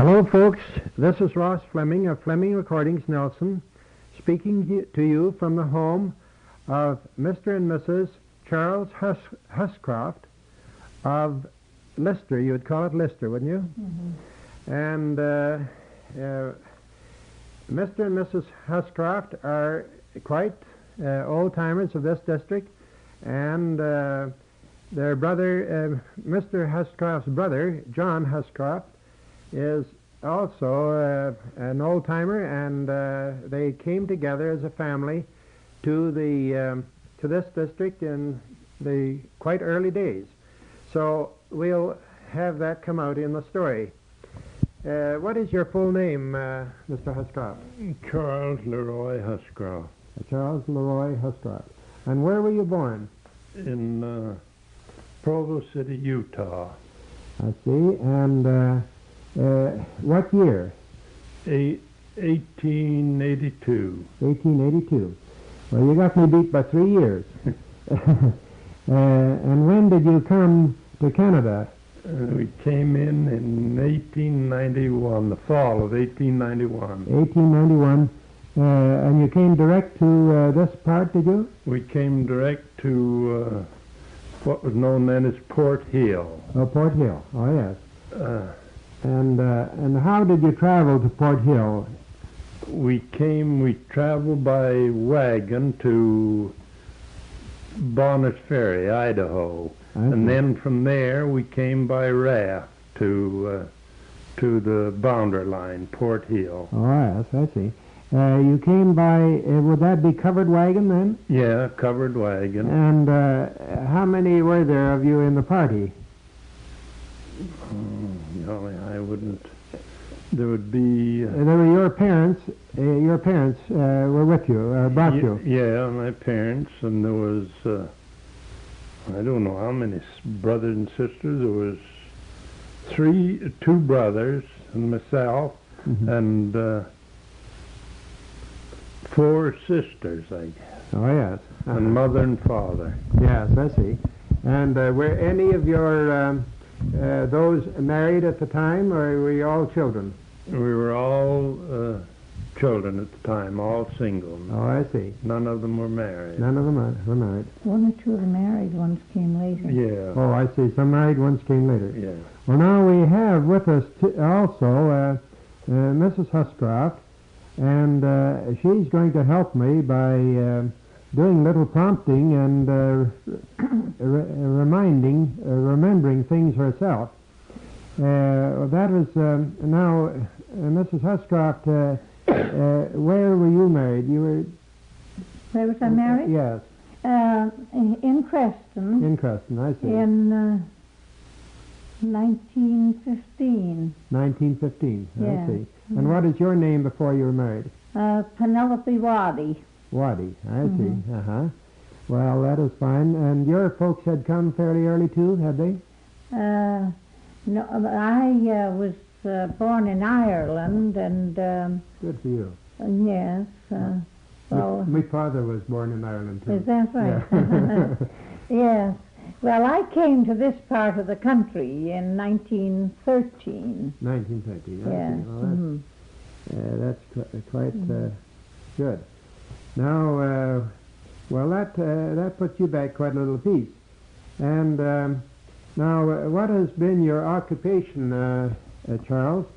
Hello, folks. This is Ross Fleming of Fleming Recordings, Nelson, speaking to you from the home of Mr. and Mrs. Charles Huscroft of Lister. You would call it Lister, wouldn't you? Mm-hmm. And Mr. and Mrs. Huscroft are quite old-timers of this district, and their brother, Mr. Huscroft's brother, John Huscroft, is also an old-timer, and they came together as a family to this district in the quite early days. So we'll have that come out in the story. What is your full name, Mr. Huscroft? Charles Leroy Huscroft. Charles Leroy Huscroft. And where were you born? In Provo City, Utah. I see. And what year? 1882. 1882. Well, you got me beat by 3 years. And when did you come to Canada? We came in 1891, the fall of 1891. 1891. And you came direct to this part, did you? We came direct to what was known then as Porthill. Oh, Porthill. Oh, yes. And how did you travel to Porthill? We traveled by wagon to Bonners Ferry, Idaho. And then from there we came by raft to the boundary line, Porthill. Oh, yes, I see. You came by, would that be covered wagon then? Yeah, covered wagon. And how many were there of you in the party? Golly, I wouldn't. There would be. There were your parents. Your parents were with you, brought you. Yeah, my parents, and there was. I don't know how many brothers and sisters. There was two brothers and myself, mm-hmm. and 4 sisters, I guess. Oh yes. Uh-huh. And mother and father. Yes, I see. And were any of your those married at the time, or were you all children? We were all children at the time, all single. Oh, I see. None of them were married. None of them were married. One or two of the married ones came later. Yeah. Oh, I see. Some married ones came later. Yeah. Well, now we have with us also Mrs. Huscroft, and she's going to help me by doing little prompting and remembering things herself. That was now, Mrs. Huscroft. Where were you married? You were. Where was I married? Yes. In Creston. In Creston, I see. In 1915. 1915. Yeah. I see. And what is your name before you were married? Penelope Waddy. Waddy, I Mm-hmm. see. Uh-huh. Well, that is fine. And your folks had come fairly early, too, had they? No, I was born in Ireland, and... Good for you. Yes. Well, my father was born in Ireland, too. Is that right? Yeah. Yes. Well, I came to this part of the country in 1913. 1913, I yes. see. Well, that's quite good. Now, well, that puts you back quite a little piece. And now, what has been your occupation, Charles?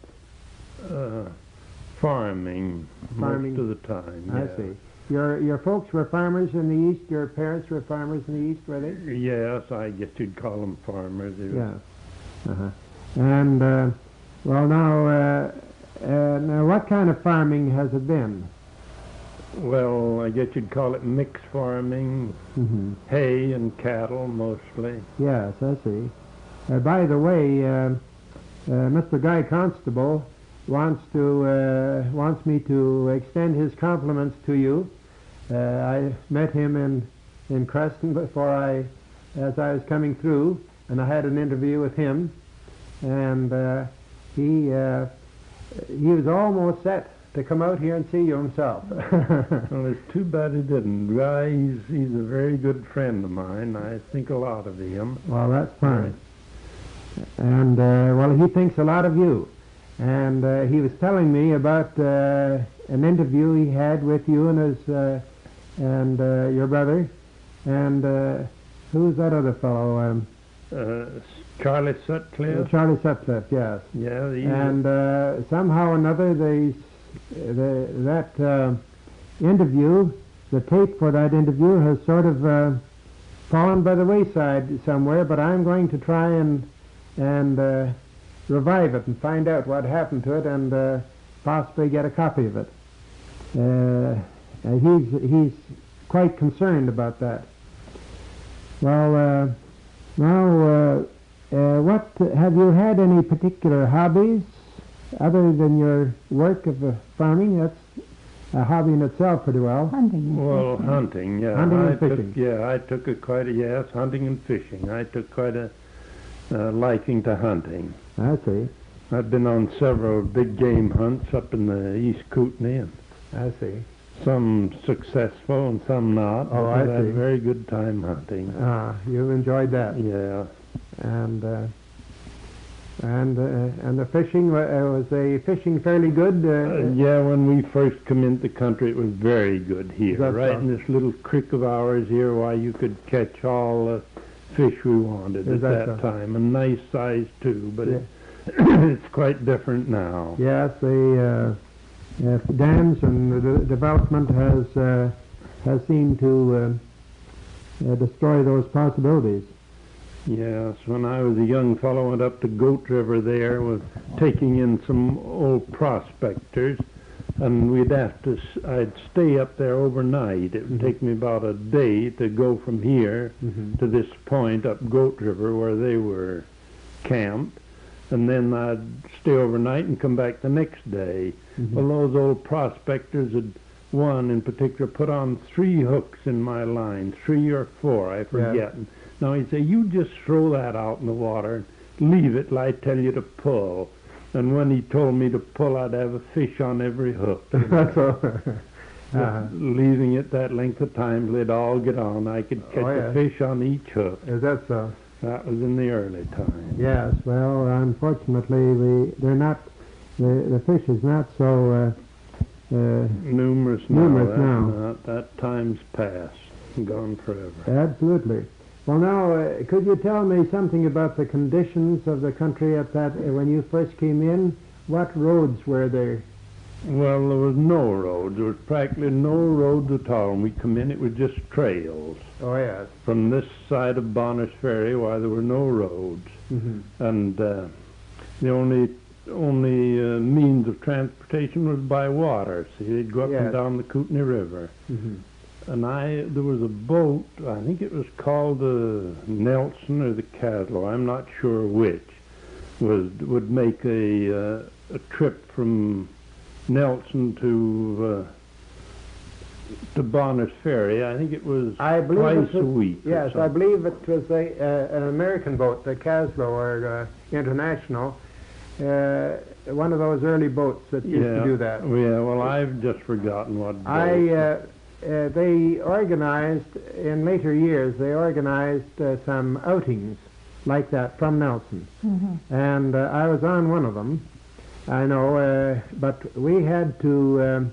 Farming. Most of the time. I see. Your folks were farmers in the East. Your parents were farmers in the East, were they? Yes, I guess you'd call them farmers. Yeah. Uh-huh. And well, now, what kind of farming has it been? Well, I guess you'd call it mixed farming, mm-hmm. Hay and cattle mostly. Yes, I see. By the way, Mr. Guy Constable wants me to extend his compliments to you. I met him in Creston as I was coming through, and I had an interview with him, and he was almost set to come out here and see you himself. Well, it's too bad he didn't. Guy, he's a very good friend of mine. I think a lot of him. Well, that's fine. And, well, he thinks a lot of you. And he was telling me about an interview he had with you and your brother, and who's that other fellow? Charlie Sutcliffe. Charlie Sutcliffe, yes. Yeah. And somehow or another, that interview, the tape for that interview, has sort of fallen by the wayside somewhere. But I'm going to try and revive it and find out what happened to it, and possibly get a copy of it. He's quite concerned about that. Well, now, what have you had any particular hobbies other than your work of farming? That's a hobby in itself, pretty well. Hunting. Well, hunting, yeah. Hunting and fishing. I took yes, hunting and fishing. I took quite a liking to hunting. I see. I've been on several big game hunts up in the East Kootenays. I see. Some successful and some not. Oh, I I've had see. a very good time hunting. You've enjoyed that. Yeah. And the fishing, was the fishing fairly good? Yeah, when we first come into the country, it was very good here. That's Right so. in this little creek of ours here, why you could catch all the fish we wanted Is at that that so? time. A nice size too, but Yeah. it's quite different now. Yes, the dams and the development has seemed to destroy those possibilities. Yes, when I was a young fellow, went up to Goat River there, was taking in some old prospectors, and I'd stay up there overnight. It would take me about a day to go from here to this point up Goat River where they were camped, and then I'd stay overnight and come back the next day. Well, those old prospectors had, one in particular, put on 3 hooks in my line, 3 or 4, I forget. Yeah. Now he'd say, you just throw that out in the water and leave it till I tell you to pull. And when he told me to pull, I'd have a fish on every hook. That's all. Leaving it that length of time till they'd all get on. I could catch a fish on each hook. Is that so? That was in the early times. Yes. Well, unfortunately, they're not. The fish is not so Numerous now. That time's past, gone forever. Absolutely. Well, now, could you tell me something about the conditions of the country at that when you first came in? What roads were there? Well, there was no roads. There was practically no roads at all. When we come in, it was just trails. Oh, yes. From this side of Bonners Ferry, why there were no roads. And the only means of transportation was by water. See, they'd go up and down the Kootenay River. And there was a boat, I think it was called the Nelson or the Caslow, I'm not sure which, would make a trip from Nelson to Bonners Ferry. I think it was twice a week. Yes, I believe it was an American boat, the Caslow or International, one of those early boats that used to do that. Yeah, well, I've just forgotten what boat. They organized, in later years, some outings like that from Nelson. And I was on one of them, I know, but we had to,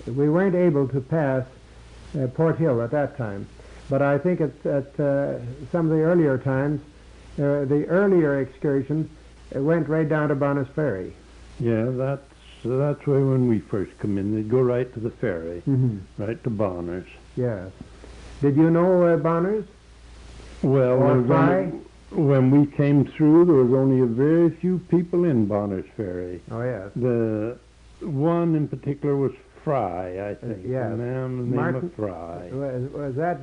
we weren't able to pass Porthill at that time. But I think at some of the earlier times, the earlier excursions went right down to Bonners Ferry. Yeah, that's why when we first come in, they'd go right to the ferry, right to Bonners. Yes. Did you know Bonners? Well, when we came through, there was only a very few people in Bonners Ferry. Oh, yes. The one in particular was Fry, I think. Yes. A man named of Fry. Was that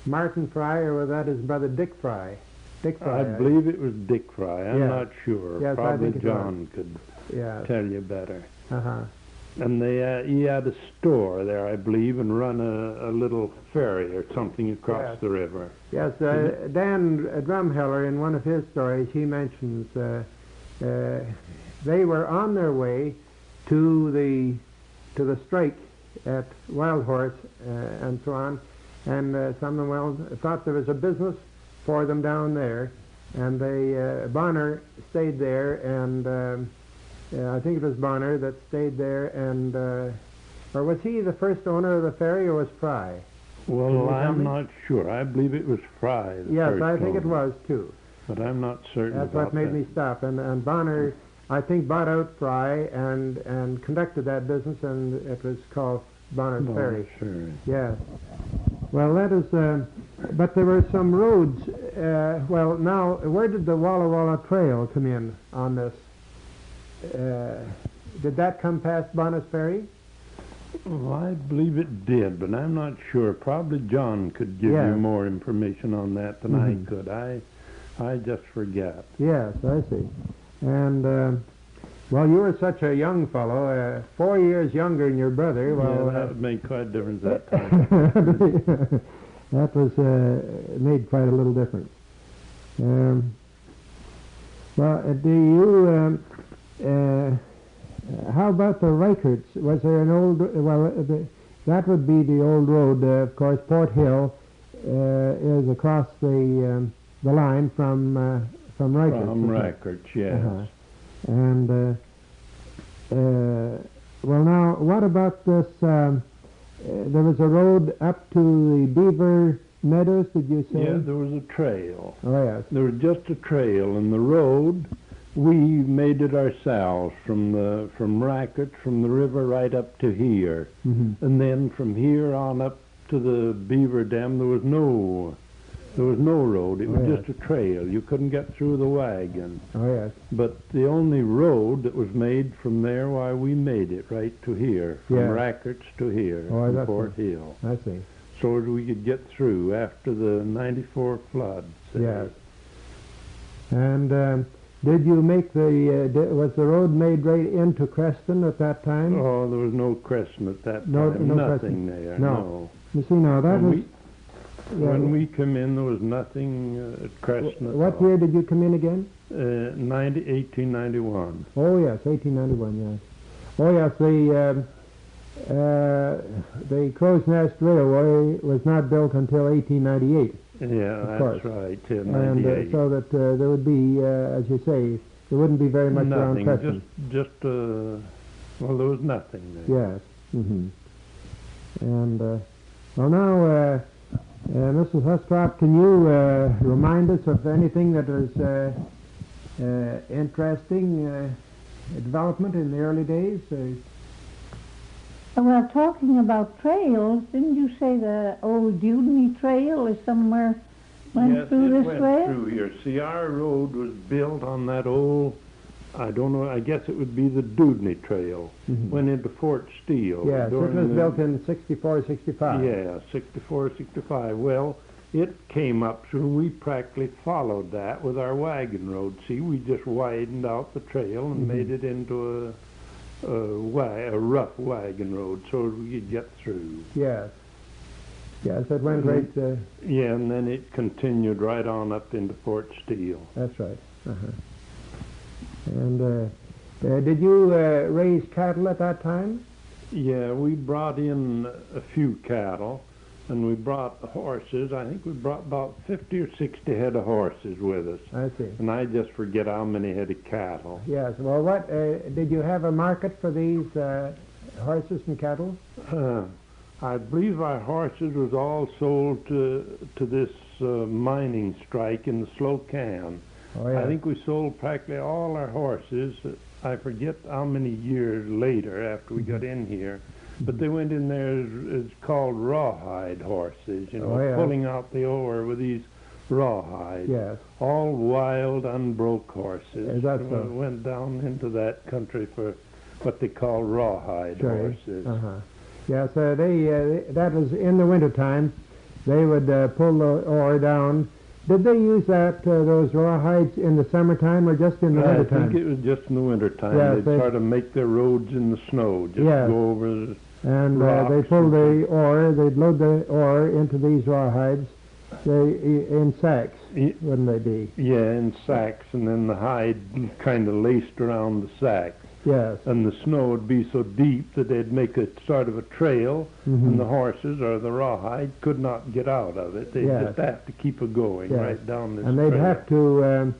Martin Fry, or was that his brother Dick Fry? Dick Fry. I believe it was Dick Fry. I'm not sure. Yes, probably I think John could tell you better. And he had a store there, I believe, and run a little ferry or something across the river. Yes, Dan Drumheller, in one of his stories, he mentions they were on their way to the strike at Wild Horse and so on, and some of them thought there was a business for them down there, and they Bonner stayed there, and I think it was Bonner that stayed there, and or was he the first owner of the ferry, or was Fry? Well, I'm not sure. I believe it was Fry. Yes, I think it was too. But I'm not certain That's about what made me stop. And Bonner, I think, bought out Fry and conducted that business, and it was called Bonners Ferry. Ferry. Yes. Well, that is. But there were some roads. Well, now, where did the Walla Walla Trail come in on this? Did that come past Bonners Ferry? Well, I believe it did, but I'm not sure. Probably John could give you more information on that than I could. I just forget. Yes, I see. And, well, you were such a young fellow, 4 years younger than your brother. Well, that would make quite a difference that time. That was made quite a little difference. Well, do you... how about the Reicherts? Was there an old... Well, that would be the old road. Of course, Porthill is across the line from Reichert. From Reichert, yes. And, well, now, what about this... there was a road up to the Beaver Meadows, did you say? Yeah, there was a trail. Oh, yes. There was just a trail, and the road... We made it ourselves from Reichert, from the river right up to here, and then from here on up to the Beaver Dam. There was no road. It was just a trail. You couldn't get through the wagon. Oh yes. But the only road that was made from there, why we made it right to here, from Reichert to here, from Porthill. I see. So that we could get through after the '94 floods. Yes. And. Did you make was the road made right into Creston at that time? Oh, there was no Creston at that time. Nothing Creston there. No. You see, now that was... When we come in, there was nothing at Creston at all. What year did you come in again? 1891. Oh, yes, 1891, yes. Oh, yes, the Crow's Nest Railway was not built until 1898. Yeah, that's right. Yeah, and so that there would be, as you say, there wouldn't be very much around Creston. Well, there was nothing there. Yes. And well, now, Mrs. Huscroft, can you remind us of anything that was interesting development in the early days? Well, talking about trails, didn't you say the old Dewdney Trail is somewhere went through this way? Yes, it went through here. See, our road was built on that old, I don't know, I guess it would be the Dewdney Trail. Went into Fort Steele. Yes, it was built in 64, 65. Yeah, 64, 65. Well, it came up through, we practically followed that with our wagon road. See, we just widened out the trail and made it into a rough wagon road so we could get through. Yes. Yes, it went right... yeah, and then it continued right on up into Fort Steele. That's right. And did you raise cattle at that time? Yeah, we brought in a few cattle, and we brought horses. I think we brought about 50 or 60 head of horses with us. I see. And I just forget how many head of cattle. Yes. Well, what did you have a market for these horses and cattle? I believe our horses was all sold to this mining strike in the Slocan. Oh, yeah. I think we sold practically all our horses. I forget how many years later after we got in here. But they went in there as called rawhide horses, you know, pulling out the ore with these rawhides. Yes. All wild, unbroke horses. Is that so? Went down into that country for what they call rawhide horses. Yes, that was in the wintertime. They would pull the ore down. Did they use those rawhides in the summertime or just in the wintertime? I think it was just in the wintertime. Yes, they'd sort of make their roads in the snow, just go over the and they pulled the ore, they'd load the ore into these rawhides in sacks, wouldn't they be? Yeah, in sacks, and then the hide kind of laced around the sacks. Yes. And the snow would be so deep that they'd make a sort of a trail, and the horses or the rawhide could not get out of it. They'd Yes. just have to keep it going right down this And they'd trail. have to,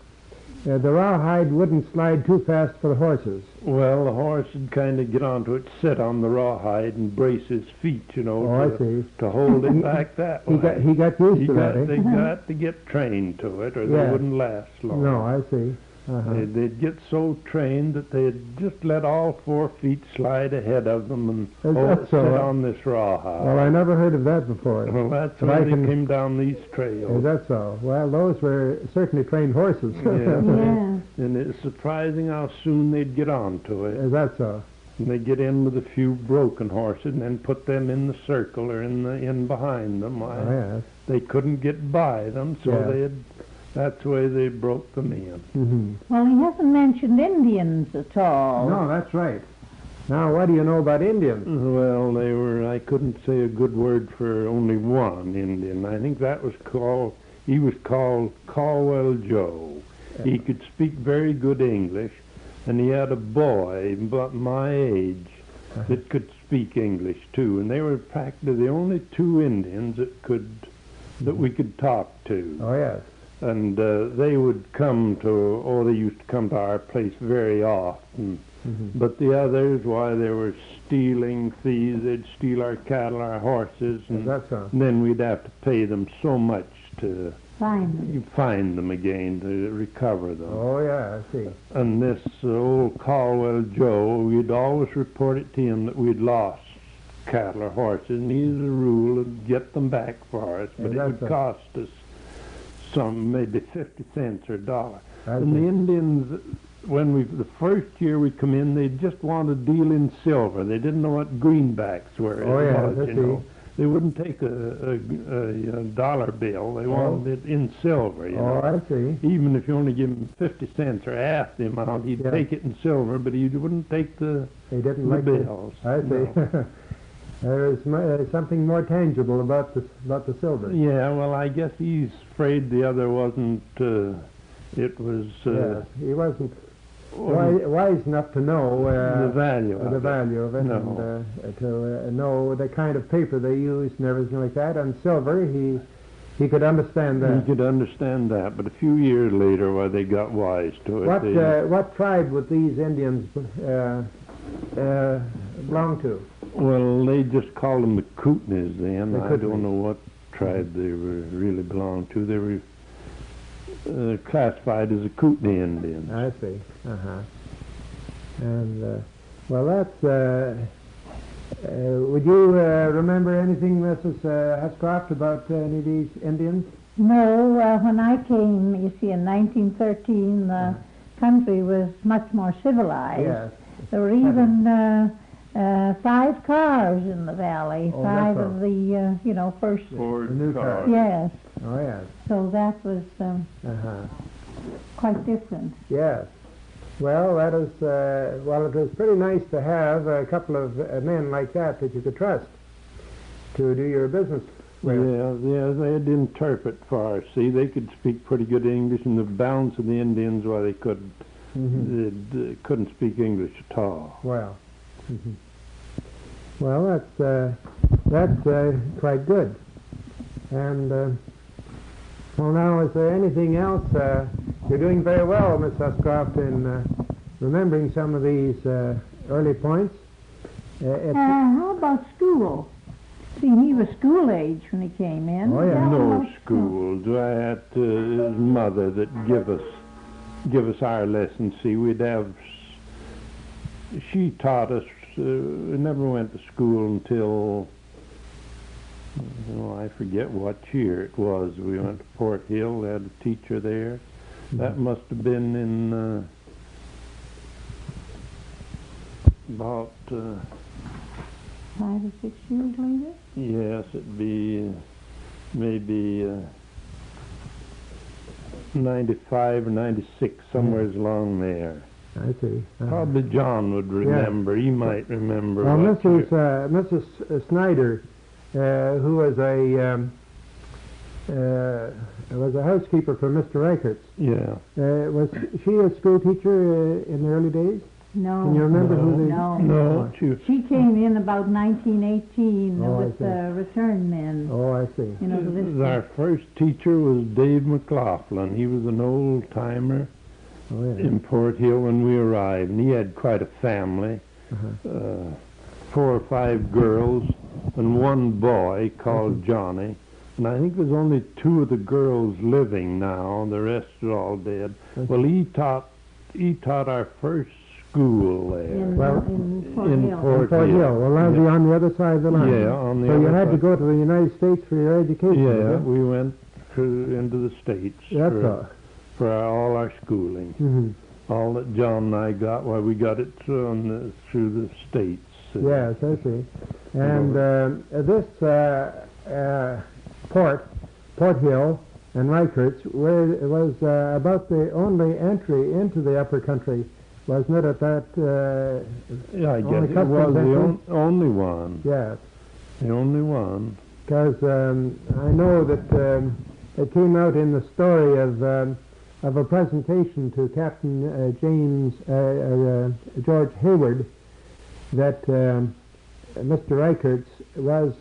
the rawhide wouldn't slide too fast for the horses. Well, the horse would kind of get onto it, sit on the rawhide, and brace his feet, I see. to hold it back that way. He got used to that, They got to get trained to it, or they wouldn't last long. No, I see. They'd get so trained that they'd just let all 4 feet slide ahead of them and Is that sit so? on this rawhide. Well, I never heard of that before. Well, that's But why I they can- came down these trails. Is that so? Well, those were certainly trained horses. Yeah. Yeah. And it's surprising how soon they'd get onto it. Is that so? And they'd get in with a few broken horses and then put them in the circle or in behind them. Why, Oh, yes. they couldn't get by them, so Yeah. that's the way they broke them in. Mm-hmm. Well, he hasn't mentioned Indians at all. No, that's right. Now, what do you know about Indians? Well, I couldn't say a good word for only one Indian. I think he was called Colwell Joe. He could speak very good English, and he had a boy about my age that could speak English too, and they were practically the only 2 Indians that we could talk to. Oh, yes. And they would they used to come to our place very often. But the others, why, they were stealing thieves. They'd steal our cattle, our horses, Is and that so? then we'd have to pay them so much to Fine. find them again, to recover them. Oh, yeah, I see. And this old Colwell Joe, we'd always report it to him that we'd lost cattle or horses, and he, as a rule, would get them back for us, but Is it that would so? cost us maybe 50 cents or $1. I And see. the Indians, the first year we come in, they just wanted to deal in silver. They didn't know what greenbacks were. Oh, It yeah, was, I see. They wouldn't take a dollar bill. They wanted it in silver, Oh, I see. Even if you only give him 50 cents or half the amount, he'd Yeah. take it in silver, but he wouldn't take the They didn't the like bills. I see. No. There is something more tangible about the silver. Yeah, well, I guess he's afraid the other wasn't. It was Yes, he wasn't wise enough to know the value of the it. value of it, No. and to know the kind of paper they used and everything like that. And silver, he could understand You that. could understand that, but a few years later, why, they got wise to it. What tribe would these Indians belong to? Well, they just called them the Kootenays then. The I Kootenays. don't know what tribe they really belonged to. They were classified as the Kootenay Indians. I see. And well, that's. Would you remember anything, Mrs. Huscroft, about any of these Indians? No, when I came, you see, in 1913, the country was much more civilized. Yes. There were even 5 cars in the valley, Oh, 5 that's of the, first. Ford The new car. Yes, Oh, yes. so that was quite different. Yes. Well, that is. Well, it was pretty nice to have a couple of men like that you could trust to do your business with. Yeah, they'd interpret for us. See, they could speak pretty good English, and the balance of the Indians, why, they couldn't. They couldn't speak English at all. Well. Well, that's quite good. And well, now, is there anything else? You're doing very well, Miss Huscroft, in remembering some of these early points. How about school? See, he was school age when he came in. Oh, yeah. No schools. I had his mother that give us our lessons. See, she taught us. We never went to school until, I forget what year it was. We went to Porthill. They had a teacher there. That must have been in about 5 or 6 years later? yes, it'd be maybe 95 or 96, somewhere along there. I see. Probably John would remember. He might remember. Well, what year. Mrs. Snyder, who was a housekeeper for Mr. Reichert's, Yeah. was she a school teacher in the early days? No. Can you remember who they... No. No, She came in about 1918 Oh, I with see. the return men. Oh, I see. You know, the our first teacher was Dave McLaughlin. He was an old-timer Oh, yeah. in Porthill when we arrived, and he had quite a family. Uh-huh. 4 or 5 girls and 1 boy called Johnny. And I think there's only 2 of the girls living now. The rest are all dead. Well, he taught our first school there. in, Well, in Fort in Hill. Fort Fort Hill. Hill. Well, that'd be on the other side of the line. Yeah, on the So other you had to side. go to the United States for your education. Yeah, did you? we went into the States That's all. for all our schooling. Mm-hmm. All that John and I got, well, we got it through the States. Yes, I see. And this Port Hill and Reichert's, where it was about the only entry into the upper country, wasn't it, at that... Yeah, I only guess it customs was the entry? only one. Yes, The only one. because I know that it came out in the story of a presentation to Captain George Hayward that Mr. Reichert's was,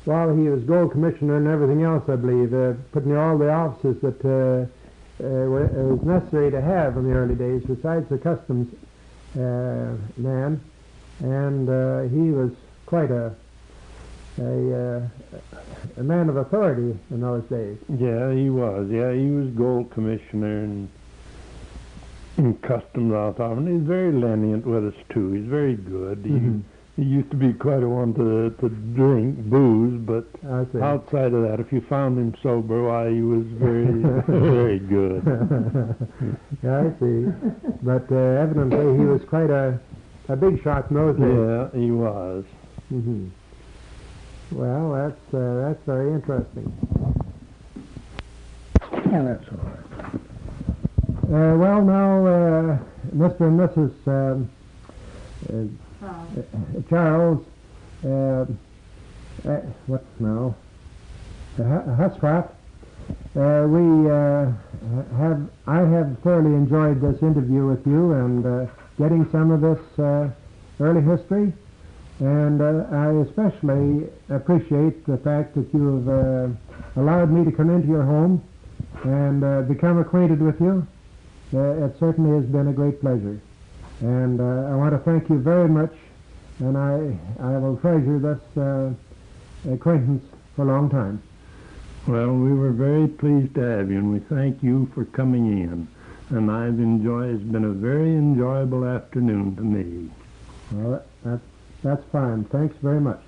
while he was gold commissioner and everything else, I believe, putting all the offices that was necessary to have in the early days, besides the customs man, and he was quite a man of authority in those days. Yeah, he was. Yeah, he was gold commissioner and customs officer. And he's very lenient with us too. He's very good. He used to be quite a one to drink booze, but I see. outside of that, if you found him sober, why, he was very, very good. Yeah, I see. But evidently he was quite a big shot in those days. Yeah, he was. Mm-hmm. Well, that's very interesting. Yeah, that's all right. Well, now, Mr. and Mrs. Charles, what now? Huscroft. I have thoroughly enjoyed this interview with you and getting some of this early history, and I especially appreciate the fact that you have allowed me to come into your home and become acquainted with you. It certainly has been a great pleasure. And I want to thank you very much, and I will treasure this acquaintance for a long time. Well, we were very pleased to have you, and we thank you for coming in. And it's been a very enjoyable afternoon to me. Well, that's fine. Thanks very much.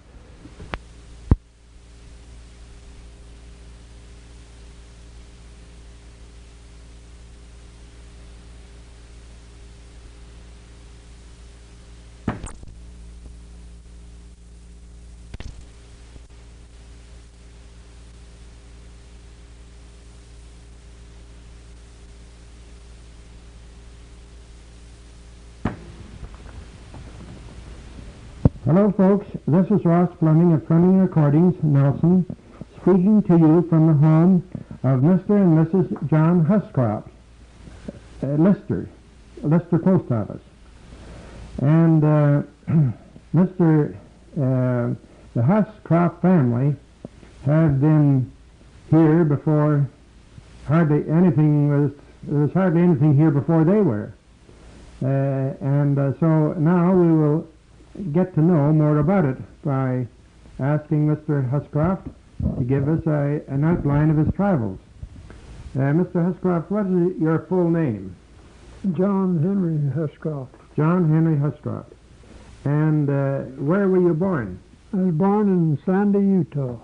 Hello, folks. This is Ross Fleming of Fleming Recordings, Nelson, speaking to you from the home of Mr. and Mrs. John Huscroft, Lister Post Office. And the Huscroft family have been here before there was hardly anything here before they were. So now we will get to know more about it by asking Mr. Huscroft to give us an outline of his travels. Mr. Huscroft, what is your full name? John Henry Huscroft. John Henry Huscroft. And where were you born? I was born in Sandy, Utah.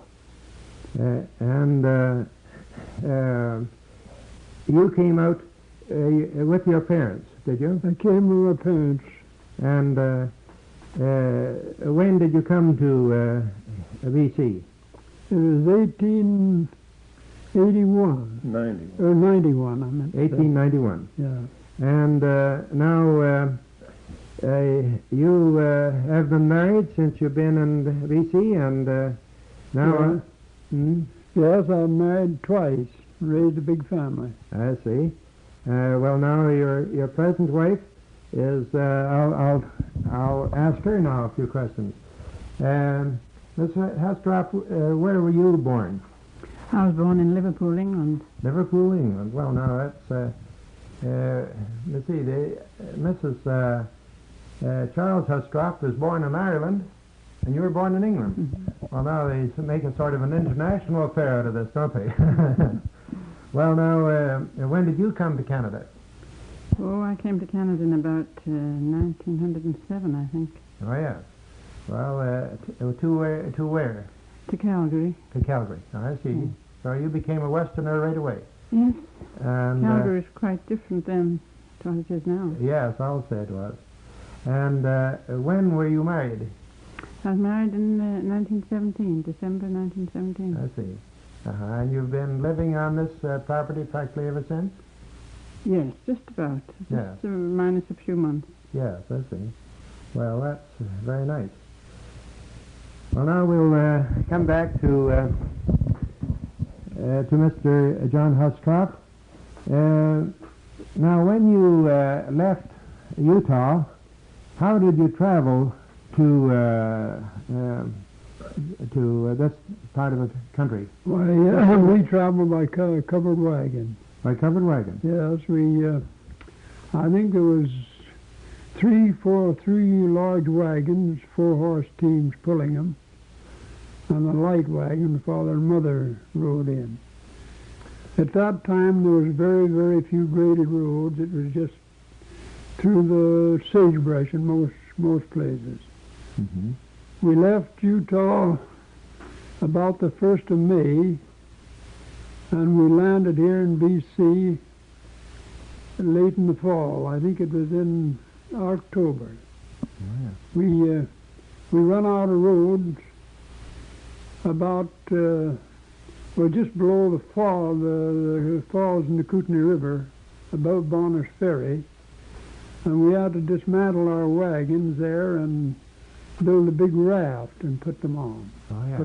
You came out with your parents, did you? I came with my parents. And when did you come to BC? It was 1881. 91. Or 91, I meant. 1891. Yeah. And now you have been married since you've been in BC, and now... Yes, I'm married twice, raised a big family. I see. Well, now your present wife is I'll ask her now a few questions. Miss Huscroft, where were you born? I was born in Liverpool, England. Liverpool, England. Well, now that's let's see. Mrs. Charles Huscroft was born in Ireland, and you were born in England. Mm-hmm. Well, now they make a sort of an international affair out of this, don't they? Well, now, when did you come to Canada? Oh, I came to Canada in about 1907, I think. Oh, yes. Well, to where? To Calgary. To Calgary. Oh, I see. Mm. So you became a Westerner right away. Yes. And Calgary is quite different than what it is now. yes, I'll say it was. And when were you married? I was married in 1917, December 1917. I see. And you've been living on this property practically ever since? Yes, just about. Yeah. Just minus a few months. Yes, I see. Well, that's very nice. Well, now we'll come back to Mr. John Huscroft. Now, when you left Utah, how did you travel to this part of the country? Why, we traveled by covered wagon. By covered wagon? Yes, I think there was three large wagons, 4-horse teams pulling them, and a light wagon father and mother rode in. At that time, there was very, very few graded roads. It was just through the sagebrush in most places. Mm-hmm. We left Utah about the 1st of May, and we landed here in B.C. late in the fall. I think it was in October. Oh, yeah. We run out of roads about just below the falls in the Kootenay River, above Bonners Ferry, and we had to dismantle our wagons there and build a big raft and put them on. Oh, yeah.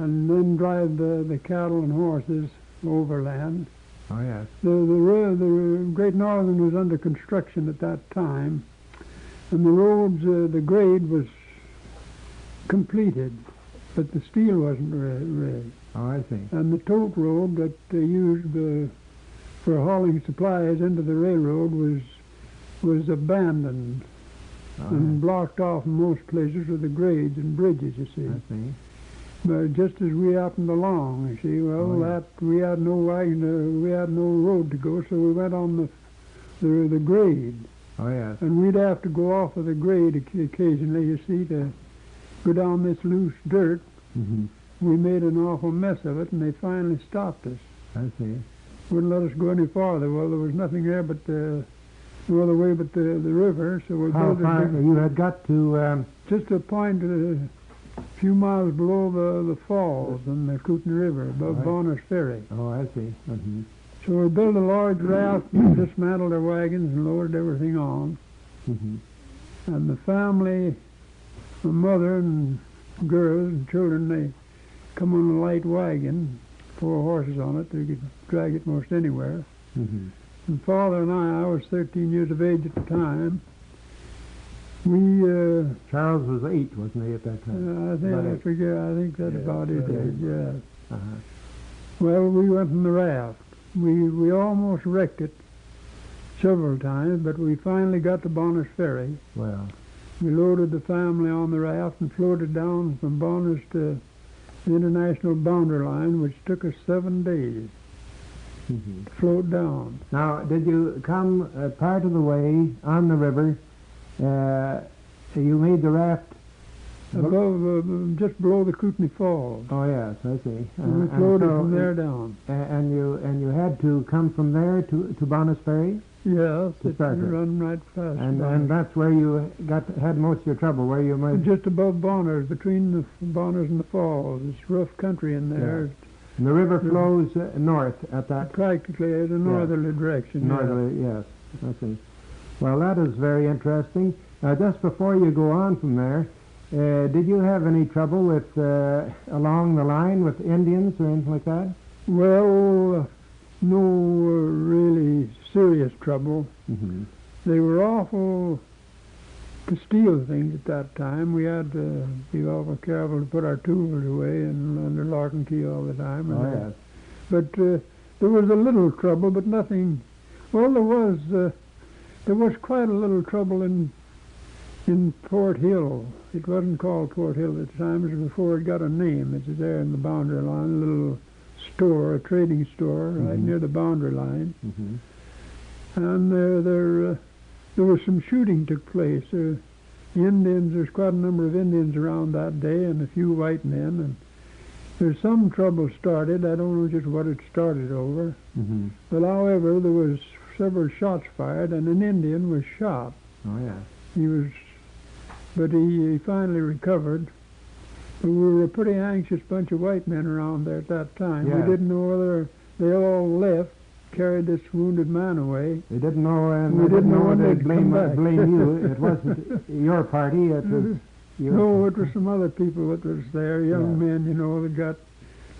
And then drive the cattle and horses overland. Oh, yes. The Great Northern was under construction at that time, and the roads, the grade was completed, but the steel wasn't ready. Oh, I see. And the tote road that they used for hauling supplies into the railroad was abandoned and blocked off in most places with the grades and bridges, you see. I see. But just as we happened along, you see, we had no wagon, we had no road to go, so we went on the grade. Oh, yes. And we'd have to go off of the grade occasionally, you see, to go down this loose dirt. Mm-hmm. We made an awful mess of it, and they finally stopped us. I see. Wouldn't let us go any farther. Well, there was nothing there but no other way but the river, so we How built far you had got to? just a point a few miles below the falls in the Kootenay River, above Right. Bonners Ferry. Oh, I see. Mm-hmm. So we built a large raft and dismantled our wagons and loaded everything on. Mm-hmm. And the family, my mother and girls and children, they come on a light wagon, 4 horses on it. They could drag it most anywhere. Mm-hmm. And Father and I was 13 years of age at the time. We, Charles was 8, wasn't he, at that time? I think that's about it. Yeah. Uh-huh. Well, we went in the raft. We almost wrecked it several times, but we finally got to Bonners Ferry. Well, We loaded the family on the raft and floated down from Bonners to the international boundary line, which took us 7 days mm-hmm. to float down. Now, did you come part of the way on the river? You made the raft Above, just below the Kootenay Falls. Oh yes, I see. And we floated so from there down. And you had to come from there to Bonners Ferry, Yes, To it start with. run right past. and that's where you had most of your trouble. Where you might just above Bonners, between the Bonners and the Falls. It's rough country in there. and the river flows north at that Practically in a northerly direction. northerly. Yes, I see. Well, that is very interesting. Now, just before you go on from there. Did you have any trouble with along the line with Indians or anything like that? Well, no really serious trouble. Mm-hmm. they were awful to steal things at that time. We had to be awful careful to put our tools away and under lock and key all the time. Oh, yes. But there was a little trouble, but nothing. Well, there was quite a little trouble in Porthill. It wasn't called Porthill at the time. It was before it got a name. It's there in the boundary line, a little store, a trading store, right near the boundary line. And there was some shooting took place. The Indians, there's quite a number of Indians around that day, and a few white men. And there's some trouble started. I don't know just what it started over. But however, there was several shots fired, and an Indian was shot. Oh, yeah. But he finally recovered. But we were a pretty anxious bunch of white men around there at that time. Yeah. We didn't know whether they all left, carried this wounded man away. They didn't know, and We they didn't didn't know know when they'd they'd blame come back. you. It wasn't your party. It was your No, it was some other people that was there, young Yeah. men, that got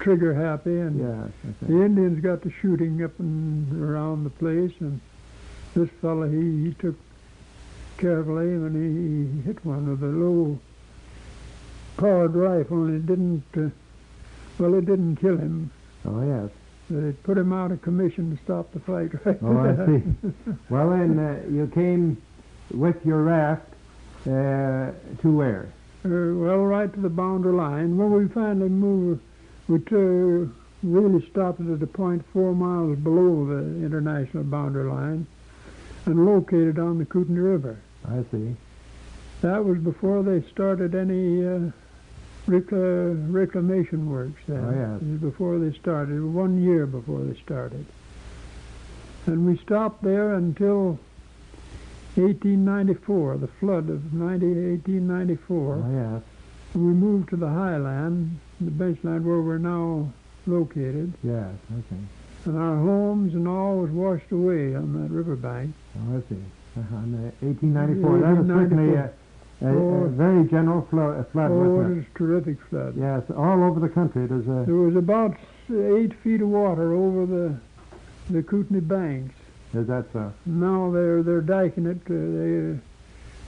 trigger happy, and Yes. the Indians got to shooting up and around the place, and this fellow, he took carefully when he hit one with a low powered rifle, and it didn't kill him, Oh, yes. but it put him out of commission to stop the fight right Oh, I there. see. Well, then you came with your raft to where? Right to the boundary line. When we finally moved, we really stopped it at a point 4 miles below the international boundary line and located on the Kootenay River. I see. That was before they started any reclamation works then. Oh, yes. It was before they started, 1 year before they started. And we stopped there until 1894, the flood of 1894. Oh, yes. We moved to the highland, the benchland where we're now located, Yes. Okay. and our homes and all was washed away on that riverbank. Oh, I see. In 1894. That was certainly a very general flood, Oh, wasn't it it? was a terrific flood. Yes, all over the country. It was a. There was about 8 feet of water over the Kootenay banks. Is that so? Now they're diking it.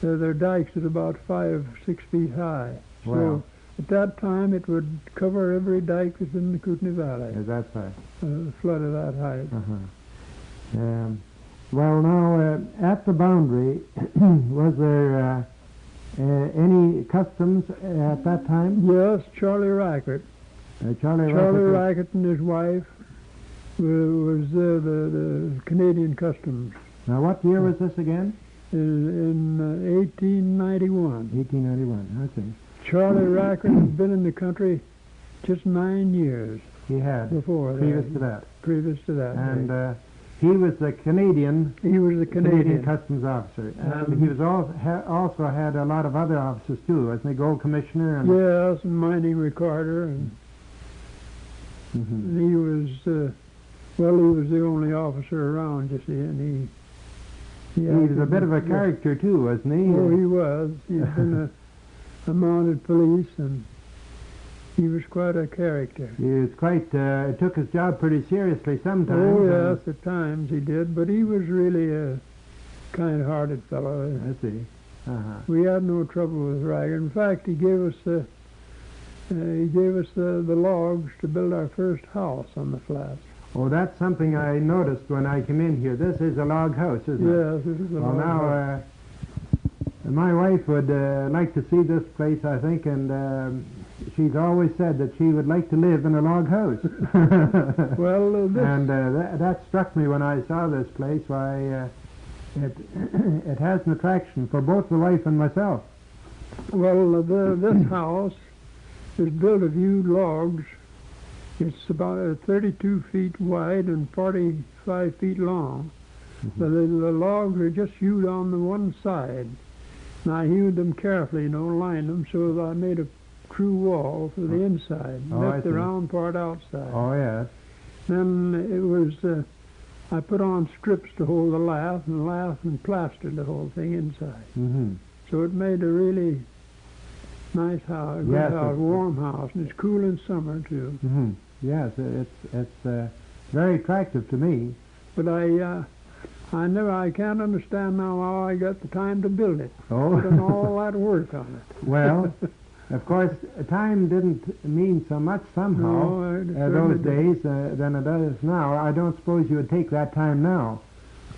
Their dikes at about 5-6 feet high. Wow. So at that time it would cover every dike that's in the Kootenay Valley. Is that so? A flood of that height. Well, now at the boundary, was there any customs at that time? Yes, Charlie Rackett. Charlie Rackett and his wife was the Canadian Customs Now, what year was this again? in 1891. 1891. I see. Charlie Rackett had been in the country just 9 years He had before that. previous to that, And and he was the Canadian he was the Canadian. Customs officer, and he was also had a lot of other officers too, wasn't he? Gold Commissioner and. Yes, and mining recorder, and Mhm. he was he was the only officer around, you see, and He was a bit of a character too, wasn't he? Oh, he was. He'd been a mounted police, and he was quite a character. He was quite, took his job pretty seriously sometimes. Oh, yes, at times he did, but he was really a kind-hearted fellow. I see. We had no trouble with Ragged. In fact, he gave us the logs to build our first house on the flats. Oh, that's something I noticed when I came in here. This is a log house, isn't it? Yes, this is a Well, log house. now, my wife would like to see this place, I think, and she's always said that she would like to live in a log house. Well, And that struck me when I saw this place. Why, it has an attraction for both the wife and myself. This house is built of hewed logs. It's about 32 feet wide and 45 feet long. The logs are just hewed on the one side. And I hewed them carefully, lined them so that I made a true wall for the inside. Oh, I Left the see. round part outside. Oh, yes. Then it was, I put on strips to hold the lath and plastered the whole thing inside. Mm-hmm. So it made a really nice house, good Yes, house, warm house, and it's cool in summer too. Mm-hmm. Yes, it's very attractive to me. But I I can't understand now how I got the time to build it. Oh. Put in all that work on it. Well, of course, time didn't mean so much somehow No, it those certainly days than it does now. I don't suppose you would take that time now.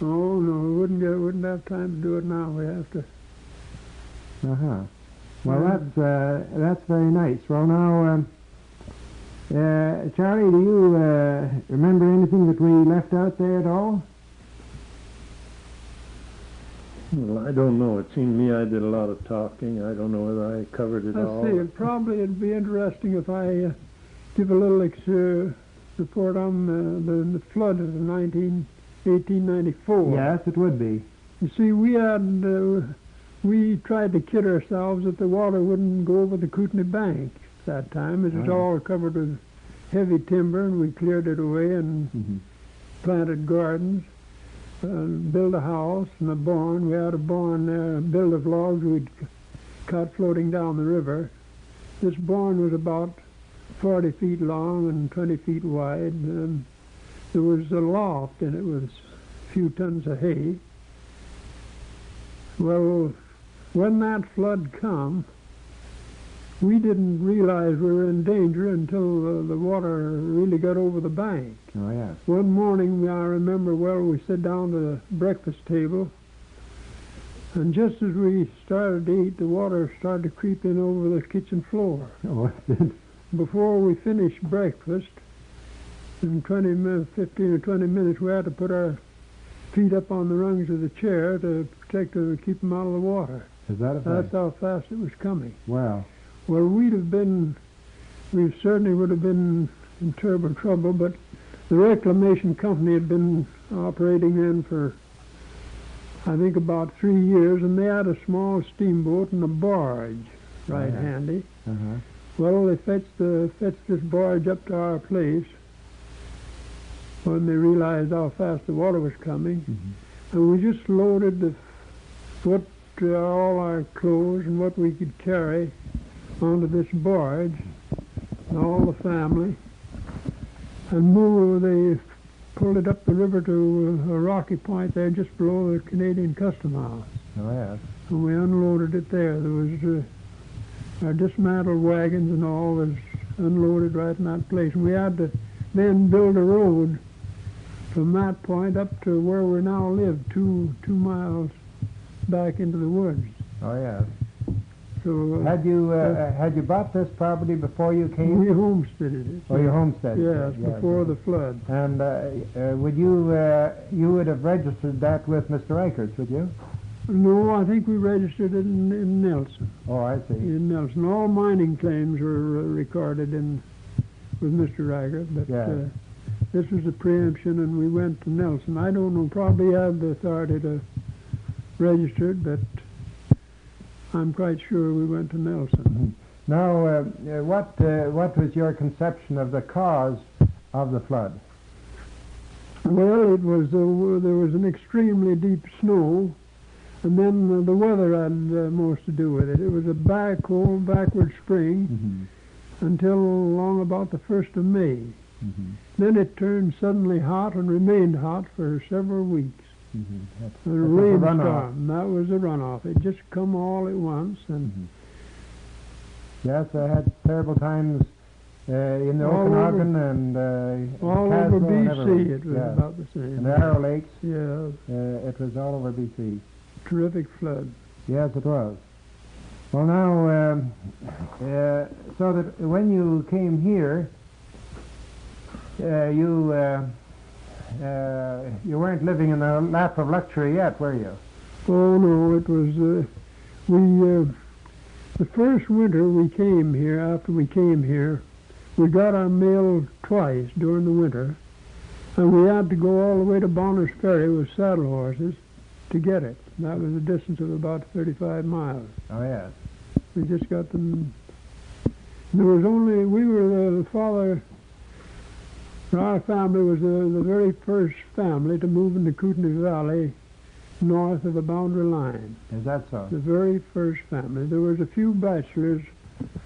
Oh no, we wouldn't have time to do it now. We have to. Uh-huh. Well, that's very nice. Well, now, Charlie, do you remember anything that we left out there at all? Well, I don't know. It seemed to me I did a lot of talking. I don't know whether I covered it all. Let's see. It'd be interesting if I give a little report on the flood of 1894. Yes, it would be. You see, we tried to kid ourselves that the water wouldn't go over the Kootenay bank at that time. It was all covered with heavy timber, and we cleared it away and planted gardens. Built a house and a barn. We had a barn there, built of logs we'd caught floating down the river. This barn was about 40 feet long and 20 feet wide. There was a loft in it with a few tons of hay. Well, when that flood come, we didn't realize we were in danger until the water really got over the bank. Oh, yes. One morning, I remember well, we sat down to the breakfast table, and just as we started to eat, the water started to creep in over the kitchen floor. Oh, it did. Before we finished breakfast, in 15 or 20 minutes, we had to put our feet up on the rungs of the chair to protect them and keep them out of the water. Is that a fact? That's how fast it was coming. Wow. Well, we certainly would have been in terrible trouble, but the reclamation company had been operating then for, I think, about 3 years, and they had a small steamboat and a barge right handy. Uh-huh. Well, they fetched this barge up to our place when they realized how fast the water was coming, and we just loaded all our clothes and what we could carry onto this barge, and all the family, and they pulled it up the river to a rocky point there just below the Canadian Custom House. Oh, yes. And we unloaded it there. There was our dismantled wagons and all was unloaded right in that place. And we had to then build a road from that point up to where we now live, 2 miles back into the woods. Oh, yes. So Had you bought this property before you came? we homesteaded it. Oh, you homesteaded Yes, it? before the flood. And you would have registered that with Mr. Reichert's, would you? No, I think we registered it in Nelson. Oh, I see. In Nelson. All mining claims were recorded with Mr. Reichert, but Yeah. this was a preemption, and we went to Nelson. I don't know, probably have the authority to register it, but I'm quite sure we went to Nelson. Now, what was your conception of the cause of the flood? Well, it was there was an extremely deep snow, and then the weather had most to do with it. It was a cold backward spring until along about the 1st of May. Then it turned suddenly hot and remained hot for several weeks. A rainstorm. That was a runoff. It just come all at once, and Yes, I had terrible times in the Okanagan and all Caswell over and BC. everywhere. It was Yeah. about the same. And the Arrow Lakes, Yeah, it was all over BC. terrific flood. Yes, it was. Well, now, so that when you came here, you weren't living in the lap of luxury yet, were you? Oh no, it was the first winter we came here. After we came here, we got our mail twice during the winter, and we had to go all the way to Bonners Ferry with saddle horses to get it. That was a distance of about 35 miles. Oh, yes. We just got them. There was only we were the father. Our family was the very first family to move into Kootenays Valley north of the boundary line. Is that so? The very first family. There was a few bachelors,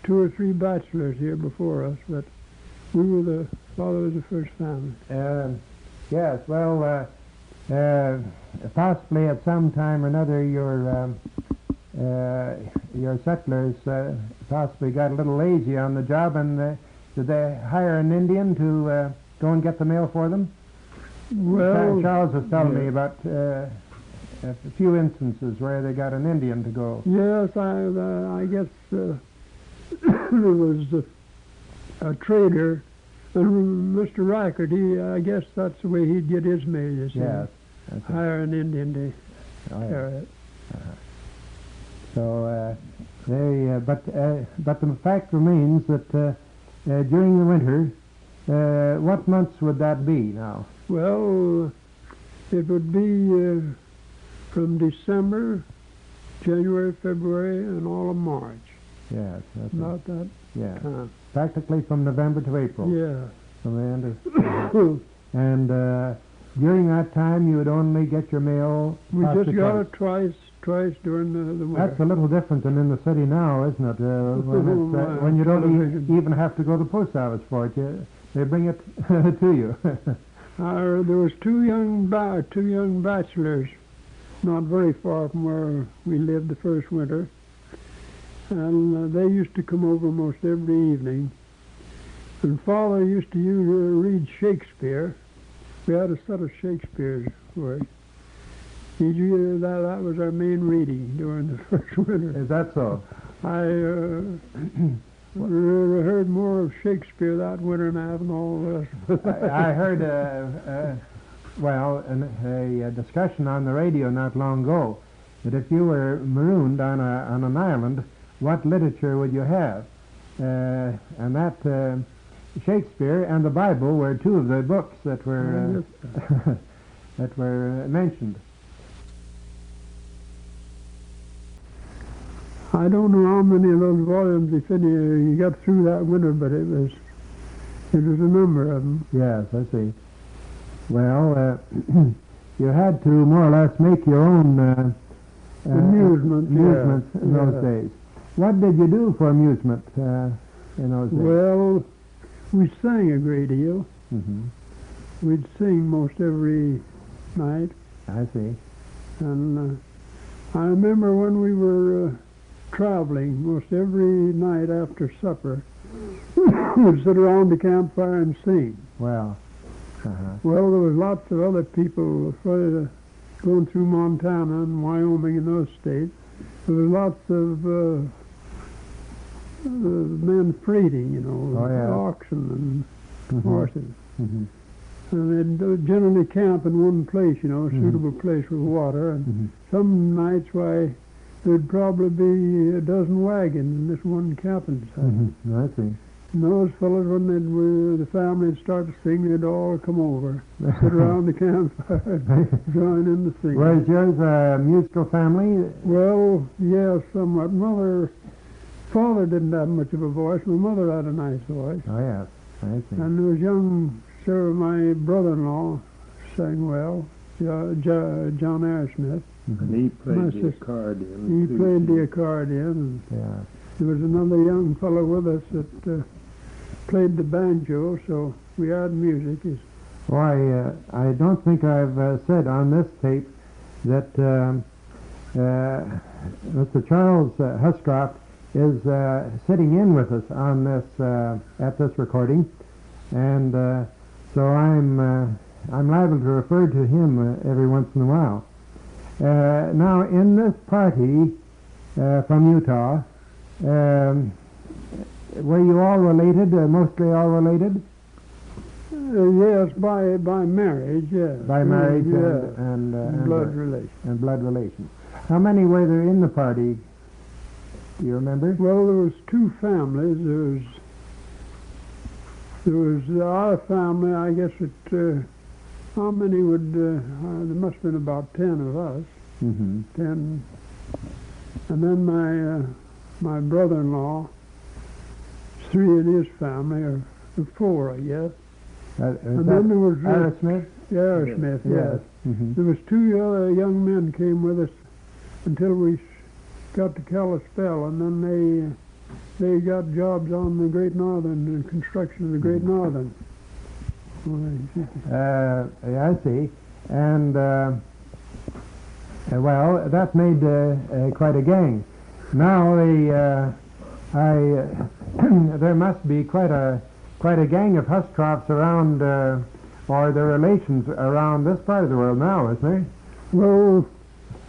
2 or 3 bachelors here before us, but father was the first family. Yes, well, possibly at some time or another your settlers possibly got a little lazy on the job, and did they hire an Indian to go and get the mail for them? Well, Charles was telling me about a few instances where they got an Indian to go. yes, I guess there was a trader, and Mr. Rackard, I guess that's the way he'd get his mail, you see. Yes. Hire an Indian to carry it. So but the fact remains that during the winter, what months would that be now? Well, it would be from December, January, February, and all of March. Yes, that's About that yeah. time. Practically from November to April. Yeah. From the end of and during that time, you would only get your mail. We just got twice. it twice during the winter. That's a little different than in the city now, isn't it? When you don't even have to go to the post office for it, they bring it to you. There was two young bachelors, not very far from where we lived the first winter, and they used to come over almost every evening. And Father used to read Shakespeare. We had a set of Shakespeare's for it. That was our main reading during the first winter. Is that so? I heard more of Shakespeare that winter than I have in all the rest. I heard a discussion on the radio not long ago that if you were marooned on an island, what literature would you have? And that Shakespeare and the Bible were two of the books that were that were mentioned. I don't know how many of those volumes, if any, you got through that winter, but it was a number of them. Yes, I see. Well, you had to more or less make your own amusement in those days. What did you do for amusement in those days? Well, we sang a great deal. Mm-hmm. We'd sing most every night. I see. And I remember when we were traveling, most every night after supper, we'd sit around the campfire and sing. Well, Well, there was lots of other people going through Montana and Wyoming and those states. There was lots of men freighting, oxen and horses. Mm-hmm. And they'd generally camp in one place, a suitable place with water. And some nights, there'd probably be a dozen wagons in this one camping site. Mm-hmm. I see. And those fellows, when the family would start to sing, they'd all come over, sit around the campfire, join in the singing. Was yours a musical family? Well, yeah, somewhat. Father didn't have much of a voice. My mother had a nice voice. Oh, yes. I see. And there was my brother-in-law sang well, John Ayersmith. And he played the accordion. He played the accordion. Yeah. There was another young fellow with us that played the banjo, so we had music. Well, I don't think I've said on this tape that Mr. Charles Huscroft is sitting in with us on this at this recording, and so I'm liable to refer to him every once in a while. Now, in this party from Utah, were you all related? Mostly all related? Yes, by marriage. Yes. By marriage and blood relations. And blood relations. How many were there in the party? Do you remember? Well, there was two families. There was our family. I guess how many would? There must have been about 10 of us. Mm-hmm. 10, and then my brother-in-law, 3 in his family, or 4, I guess. And then there was Ayersmith? Ayersmith, yes. Mm-hmm. There was 2 other young men came with us until we got to Kalispell, and then they got jobs on the Great Northern, the construction of the Great Northern. I see. and well, that made quite a gang. Now there must be quite a gang of Huscrofts around, or their relations around this part of the world now, isn't there? Well,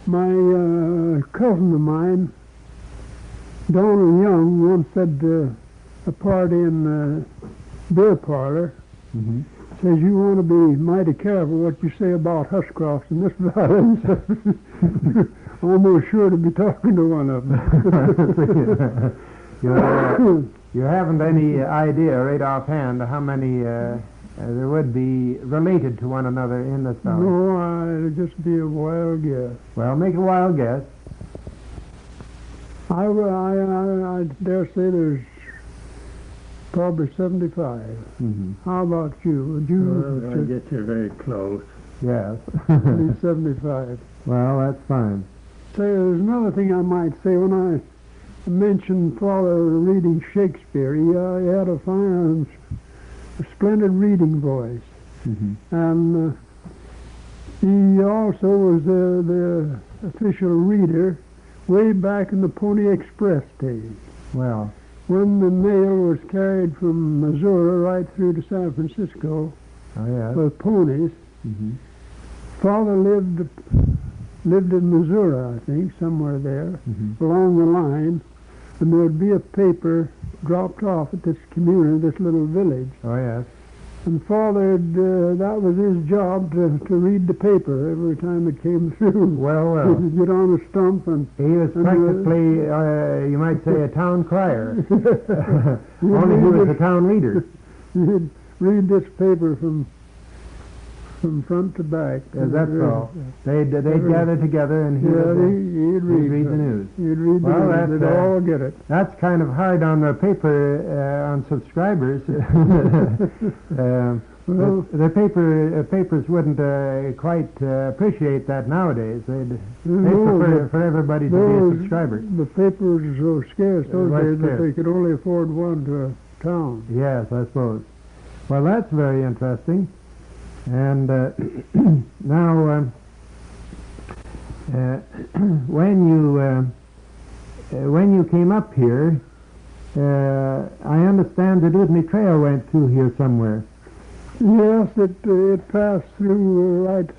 my cousin of mine, Donald Young, once said a party in the beer parlor, says, you want to be mighty careful what you say about Huscrofts in this valley. Almost sure to be talking to one of them. You haven't any idea right offhand how many there would be related to one another in this valley? No, I'd just be a wild guess. Well, make a wild guess. I dare say there's probably 75. How about you? Would you? I guess you're very close. Yes. Be 75. Well, that's fine. Say, there's another thing I might say. When I mentioned Father reading Shakespeare, he had a fine, splendid reading voice. And he also was the official reader way back in the Pony Express days. Well, when the mail was carried from Missouri right through to San Francisco with ponies, Father lived in Missouri, I think, somewhere there, along the line, and there would be a paper dropped off at this community, this little village. Oh, yes. And Father, that was his job to read the paper every time it came through. Well, He'd get on a stump and... He was practically, you might say, a town crier. Only he was a town leader. He'd read this paper from front to back. That's all. They'd gather together and he'd read the news. He'd read the news. They'd all get it. That's kind of hard on the paper, on subscribers. The papers wouldn't quite appreciate that nowadays. They'd prefer for everybody to be a subscriber. The papers were so scarce those days that they could only afford one to a town. Yes, I suppose. Well, that's very interesting. And now, when you came up here, I understand the Dewdney Trail went through here somewhere. Yes, it passed through right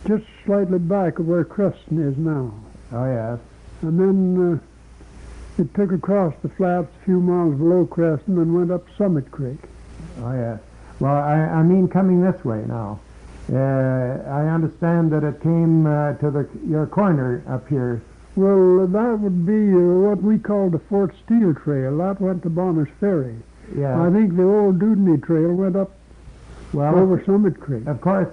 just slightly back of where Creston is now. Oh, yes. And then it took across the flats a few miles below Creston and went up Summit Creek. Oh, yes. Well, I mean coming this way now. I understand that it came to your corner up here. Well, that would be what we call the Fort Steele Trail. That went to Bonners Ferry. Yeah. I think the old Dewdney Trail went up over Summit Creek. Of course.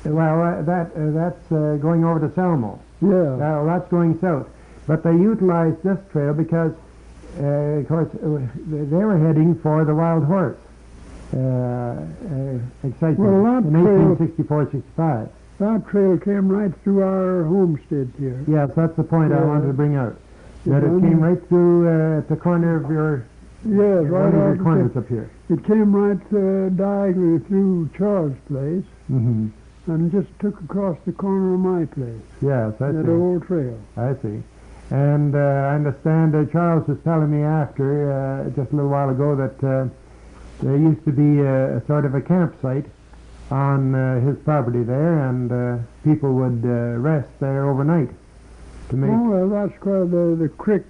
Well, that's going over to Selmo. Yeah. That's going south. But they utilized this trail because, of course, they were heading for the Wild Horse. Excitement in 1864-65. That trail came right through our homesteads here. Yes, that's the point I wanted to bring out. That it came right through at the corner of your right of your corners up here. It came right diagonally through Charles' place and just took across the corner of my place. Yes, I see. That old trail. I see. And I understand Charles was telling me after, just a little while ago, that there used to be a sort of a campsite on his property there, and people would rest there overnight to make... Oh, well, that's quite the creek,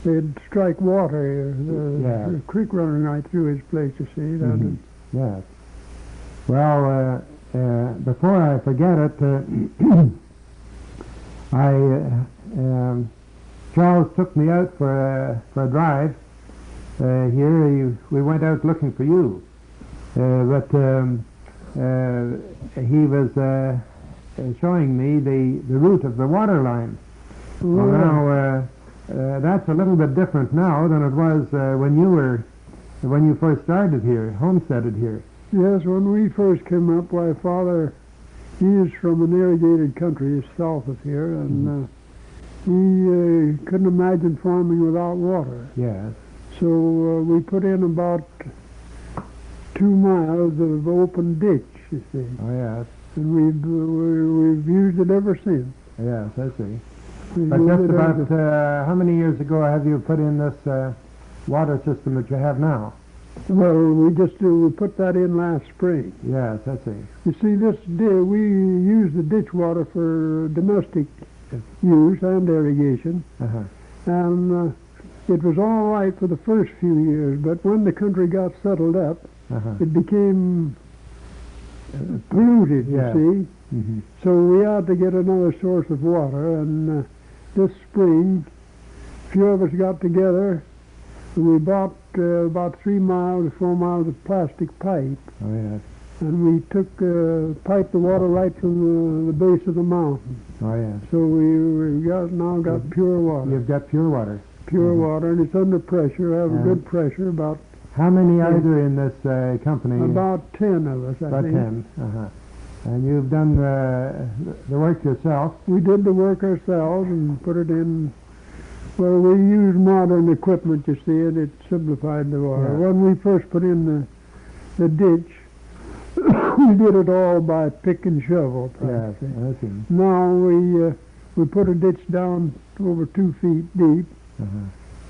they'd strike water, the creek running right through his place, you see. Yes. Well, before I forget it, Charles took me out for a drive. Here we went out looking for you, but he was showing me the route of the water line. Well, now that's a little bit different now than it was when you first started here, homesteaded here. Yes, when we first came up, why, Father, he is from an irrigated country south of here, and he couldn't imagine farming without water. Yes. So we put in about 2 miles of open ditch. you see. Oh, yes. And we've used it ever since. Yes, I see. We But use just it about ever- how many years ago have you put in this water system that you have now? Well, we put that in last spring. Yes, I see. You see, we use the ditch water for domestic use and irrigation, Uh-huh. and it was all right for the first few years, but when the country got settled up, Uh-huh. it became polluted, Yeah. you see. Mm-hmm. So we had to get another source of water, and this spring, a few of us got together, and we bought about 3 miles, 4 miles of plastic pipe, Oh, yes. and we piped the water right from the base of the mountain. Oh, yes. So we now got pure water. You've got pure water. Pure Mhm. water, and it's under pressure. We have a And- good pressure, about How many are there in this company? 10 of us, I About think. 10. Uh-huh. And you've done the work yourself? We did the work ourselves and put it in. Well, we used modern equipment, you see, and it simplified the water. Yeah. When we first put in the ditch, we did it all by pick and shovel, Yes, practically. I see. Now we put a ditch down over 2 feet deep Uh-huh.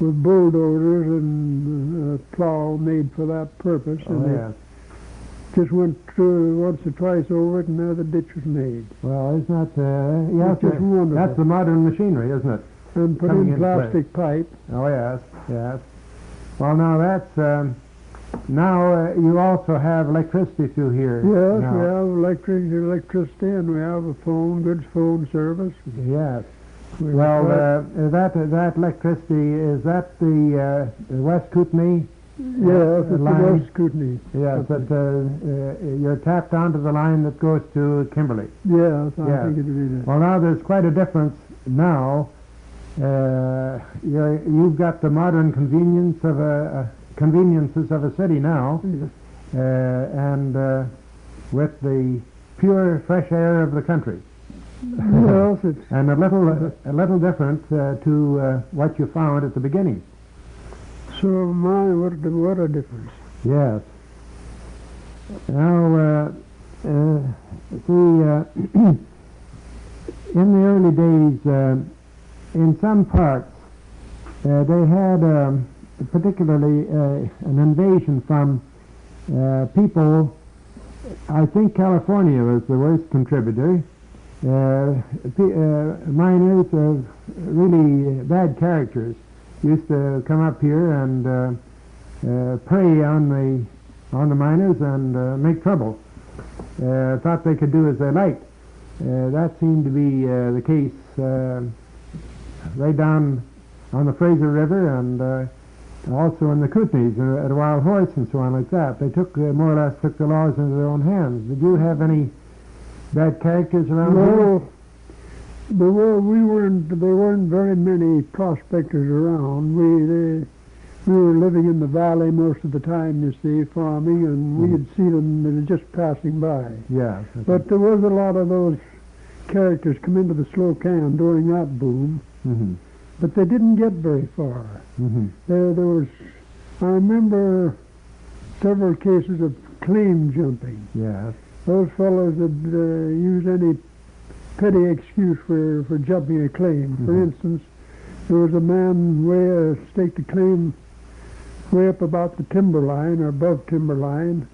with bulldozers and a plow made for that purpose, Oh, and yes. it just went through once or twice over it, and there the ditch was made. Well, isn't that, yes, It's just wonderful. that's the modern machinery, isn't it? And put Coming in into play. plastic pipe. Oh, yes, yes. Well, now that's, now you also have electricity through here. Yes, now. we have electricity, and we have a good phone service. Yes. We Well, have- that electricity, is that the West Kootenay? yes, it's the line? West Kootenays. Yes, but you're tapped onto the line that goes to Kimberley. Yes, I Yeah. think it'd be that. Well, now there's quite a difference now. You've got the modern conveniences of a city now, and with the pure fresh air of the country. Yes, it's And a little different to what you found at the beginning. so what a difference. Yes. Now, in the early days, in some parts, they had particularly an invasion from people. I think California was the worst contributor. Miners, really bad characters, used to come up here and prey on the miners and make trouble. Thought they could do as they liked. That seemed to be the case right down on the Fraser River and also in the Kootenays at a Wild Horse and so on like that. They took more or less took the laws into their own hands. Did you have any bad characters around here? Well, there weren't very many prospectors around. We were living in the valley most of the time, you see, farming, and we had seen them just passing by. Yes. But there was a lot of those characters come into the Slocan during that boom, Mm-hmm. but they didn't get very far. Mm-hmm. There was, I remember several cases of claim jumping. Yes. Those fellows would use any petty excuse for jumping a claim. For Mhm. instance, there was a man staked a claim way up about the timberline or above timberline,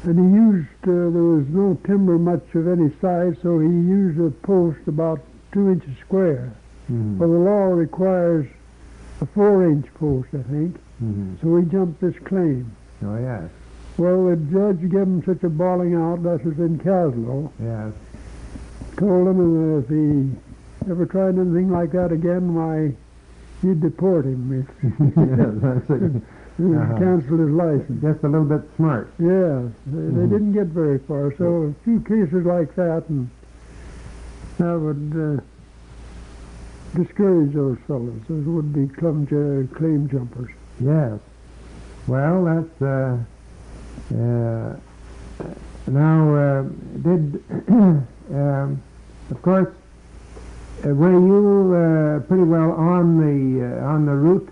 and he used, there was no timber much of any size, so he used a post about 2 inches square. Mm-hmm. Well, the law requires a 4-inch post, I think, Mm-hmm. so he jumped this claim. Oh, yes. Well, the judge gave him such a bawling out, that was in Caslow, Yes. told him that if he ever tried anything like that again, why, he'd deport him. Yes, that's it. Uh-huh. Cancel his license. Just a little bit smart. Yeah, they didn't get very far. So a few cases like that, and that would discourage those fellows. Those would-be claim jumpers. Yes. Well, that's now. Did of course were you pretty well on the route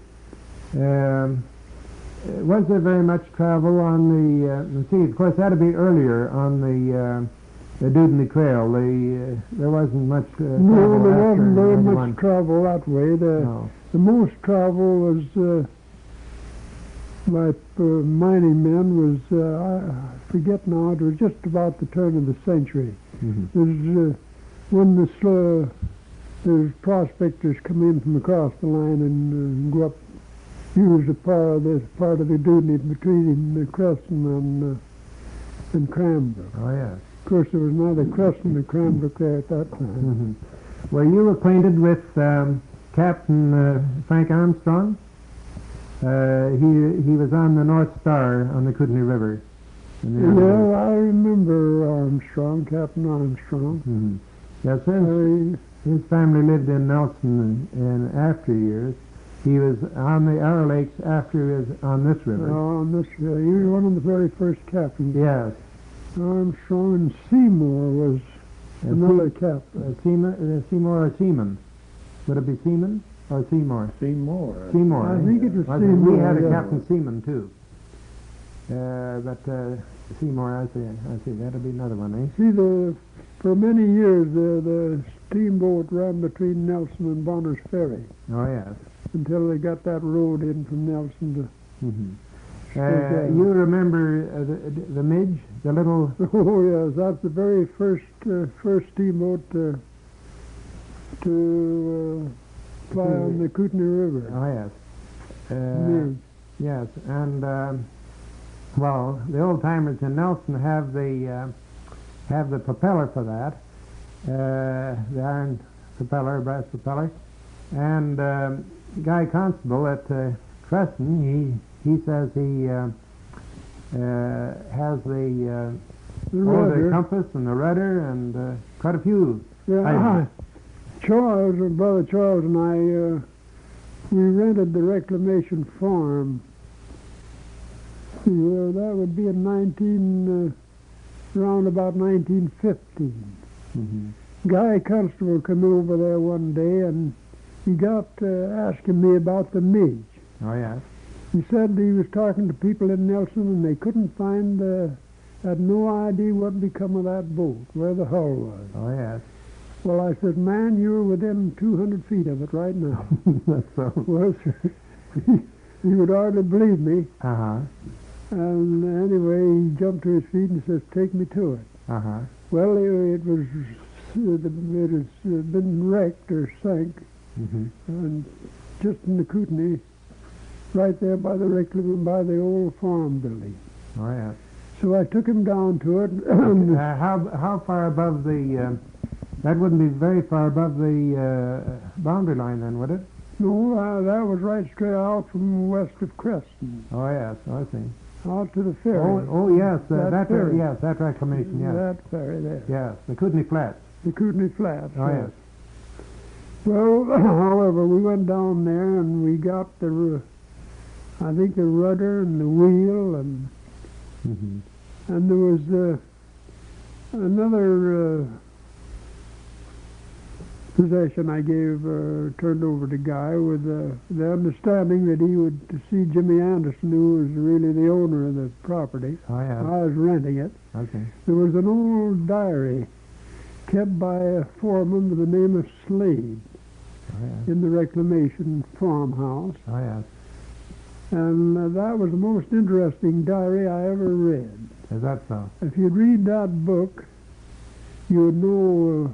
was there very much travel on the sea? Of course, that'd be earlier on the Dewdney Trail. There wasn't much travel. No, there wasn't very 91. much travel that way. The most travel was by mining men was, I forget now, it was just about the turn of the century. There's, when there's prospectors come in from across the line and go up, use a part of the Dewdney between Creston and Cranbrook. Oh, yes. Of course, there was neither Creston nor Cranbrook there at that time. Were you acquainted with Captain Frank Armstrong? He was on the North Star on the Kootenay River. Yeah, I remember Armstrong, Captain Armstrong. Yes, his family lived in Nelson in after years. He was on the Our Lakes after he was on this river. Oh, on this river. He was one of the very first captains. Yes. Armstrong, and Seymour was another captain. Seymour or Seaman? Would it be Seaman or Seymour? Seymour. Seymour. I think it was Seymour. We had a yeah. Captain Seaman too. But Seymour, I see. That'll be another one, eh? See, for many years the steamboat ran between Nelson and Bonners Ferry Oh, yes. until they got that road in from Nelson to. You remember the Midge, the little... Oh yes, that's the very first steamboat to fly on the Kootenay River. Oh, yes. Midge. Yes, and well, the old timers in Nelson have the propeller for that, the iron propeller, brass propeller, and Guy Constable at Creston, he says he has the compass and the rudder and quite a few. Yeah, Charles, Brother Charles and I, we rented the reclamation farm. That would be in around about 1915. Guy Constable came over there one day and he got asking me about the Midge. Oh, yes. He said he was talking to people in Nelson and they couldn't find, had no idea what become of that boat, where the hull was. Oh, yes. Well, I said, man, you're within 200 feet of it right now. That's so. Well, sir, he would hardly believe me. Uh-huh. And anyway, he jumped to his feet and says, take me to it. Uh-huh. Well, it has been wrecked or sank, and just in the Kootenay, right there by the old farm building. Oh, yes. So I took him down to it. How far above the... that wouldn't be very far above the boundary line then, would it? No, that was right straight out from west of Creston. Oh, yes. Oh, I see. Out to the ferry. Oh yes. That ferry. Yes, that reclamation, yes. That ferry there. Yes, the Kootenay Flats. The Kootenay Flats. Oh, yes. Well, however, we went down there and we got I think the rudder and the wheel and there was another possession I turned over to Guy with the understanding that he would see Jimmy Anderson, who was really the owner of the property. Oh, yeah. I was renting it. Okay. There was an old diary kept by a foreman by the name of Slade in the reclamation farmhouse. Oh, yes. And that was the most interesting diary I ever read. Is that so? If you'd read that book, you would know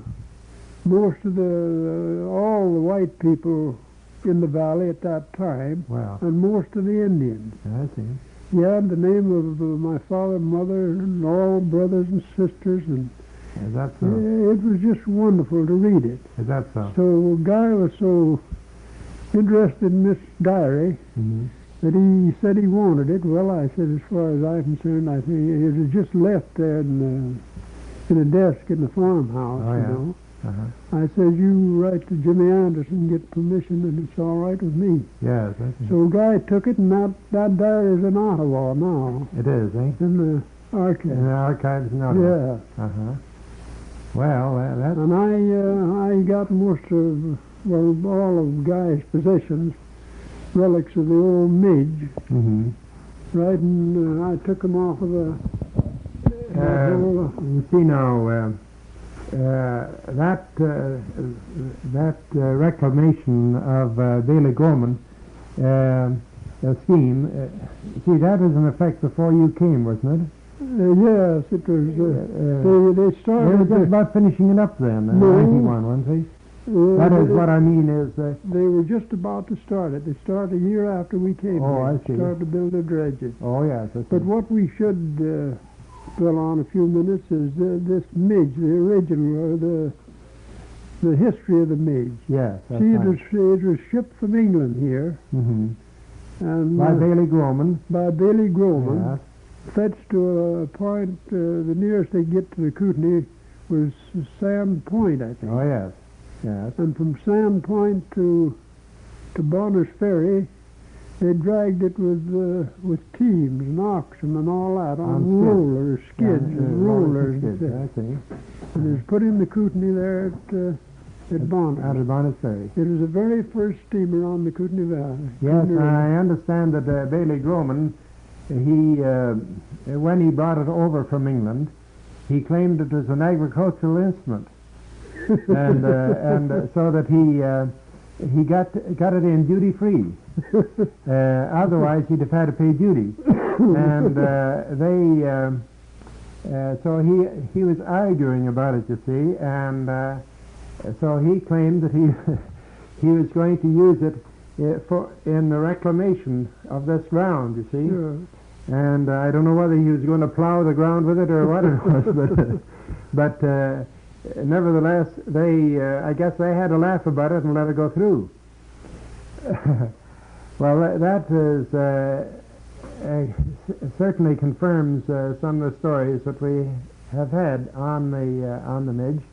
most of all the white people in the valley at that time, and most of the Indians. I see. He had the name of my father and mother and all brothers and sisters, and is that so? It was just wonderful to read it. Is that so? So Guy was so interested in this diary that he said he wanted it. Well, I said, as far as I'm concerned, I think it was just left there in a desk in the farmhouse, you know. I said, you write to Jimmy Anderson, get permission, and it's all right with me. Yes, I see. So Guy took it, and that diary is in Ottawa now. It is, eh? In the archives. In the archives in Ottawa. Yeah. Well, that's... And I got most of, all of Guy's possessions, relics of the old Midge. riding. I took him off of the. You see now, that reclamation of Bailey Gorman scheme, see, that was in effect before you came, wasn't it? Yes, it was. They started. They were just about finishing it up then, in 91, weren't they? That is what I mean is... they were just about to start it. They started a year after we came here. I see. Started to build the dredges. Oh, yes. But what we should dwell on a few minutes is this midge, the original, the history of the midge. Yes, that's see, right. it was shipped from England here. Mm-hmm. And by Bailey Groman. By Bailey Groman. Yes. Fetched to a point, the nearest they get to the Kootenays was Sand Point, I think. Oh, yes. Yes. And from Sand Point to Bonners Ferry, they dragged it with teams and oxen and all that on rollers, skids and rollers. I see. And it was put in the Kootenay there at Bonners. Out of Bonners Ferry. It was the very first steamer on the Kootenay Valley. Yes, I understand that Bailey Groman, when he brought it over from England, he claimed it was an agricultural instrument. and so that he got it in duty free. Otherwise, he'd have had to pay duty. And so he was arguing about it, you see, and so he claimed that he was going to use it in the reclamation of this ground, you see. Sure. And I don't know whether he was going to plow the ground with it or what it was, but nevertheless, I guess they had to laugh about it and let it go through. Well, that certainly confirms some of the stories that we have had on the Midge,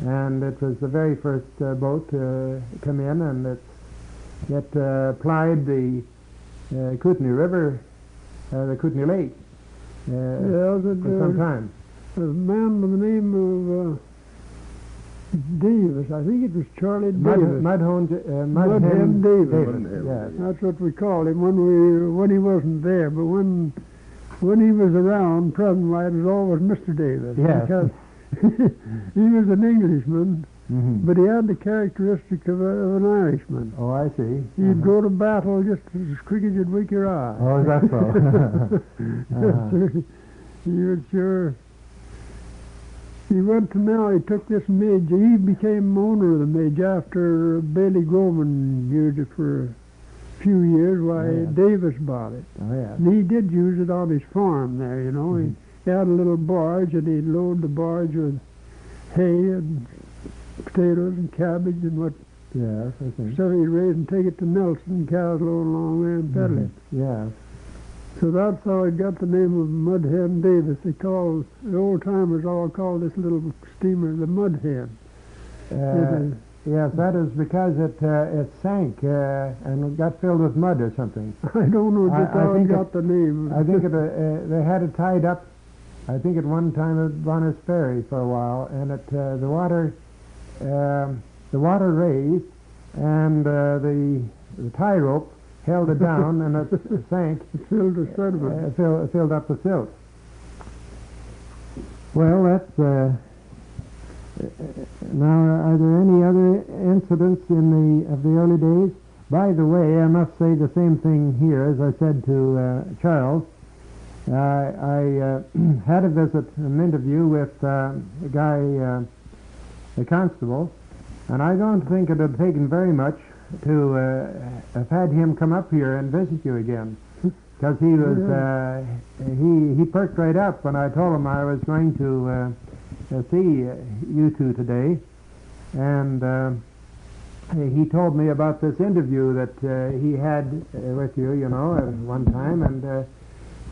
and it was the very first boat to come in, and it plied the Kootenay River, the Kootenay Lake, for some time. A man by the name of Davis, I think it was Charlie Davis. Mudhen Davis. Yes. That's what we called him when he wasn't there. But when he was around, presently, it was always Mr. Davis. Yes. Because he was an Englishman, mm-hmm. but he had the characteristic of an Irishman. Oh, I see. He'd go to battle just as quick as you'd wink your eye. Oh, is that so? He was sure. He went to now, he took this Midge. He became owner of the Midge after Bailey Groman used it for a few years while Davis bought it. Oh, yeah. And he did use it on his farm there, you know. Mm-hmm. He had a little barge, and he'd load the barge with hay and potatoes and cabbage and what stuff he'd raise and take it to Nelson, cows load along there and peddle it. Yeah. So that's how it got the name of Mudhen Davis. The old-timers all called this little steamer the Mudhen. Yes, that is because it sank and got filled with mud or something. I don't know how it got the name. I think they had it tied up, I think at one time at Bonners Ferry for a while, and the water raised, and the tie rope held it down, and it sank. It filled the sediment. Filled up the silt. Well, that's... now, are there any other incidents of the early days? By the way, I must say the same thing here as I said to Charles. I had an interview with a guy, a constable, and I don't think it had taken very much to have had him come up here and visit you again, because he was he perked right up when I told him I was going to see you two today, and he told me about this interview that he had with you, you know, at one time, and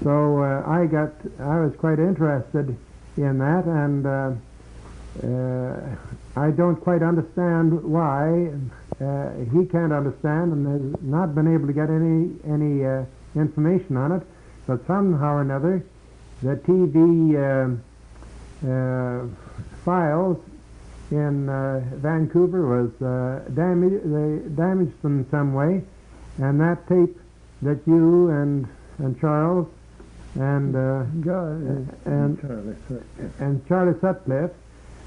so I was quite interested in that, and I don't quite understand why. He can't understand and has not been able to get any information on it, but somehow or another the TV files in Vancouver was damaged in some way, and that tape that you and and Charles and Charlie Sutcliffe. and Charlie Sutcliffe,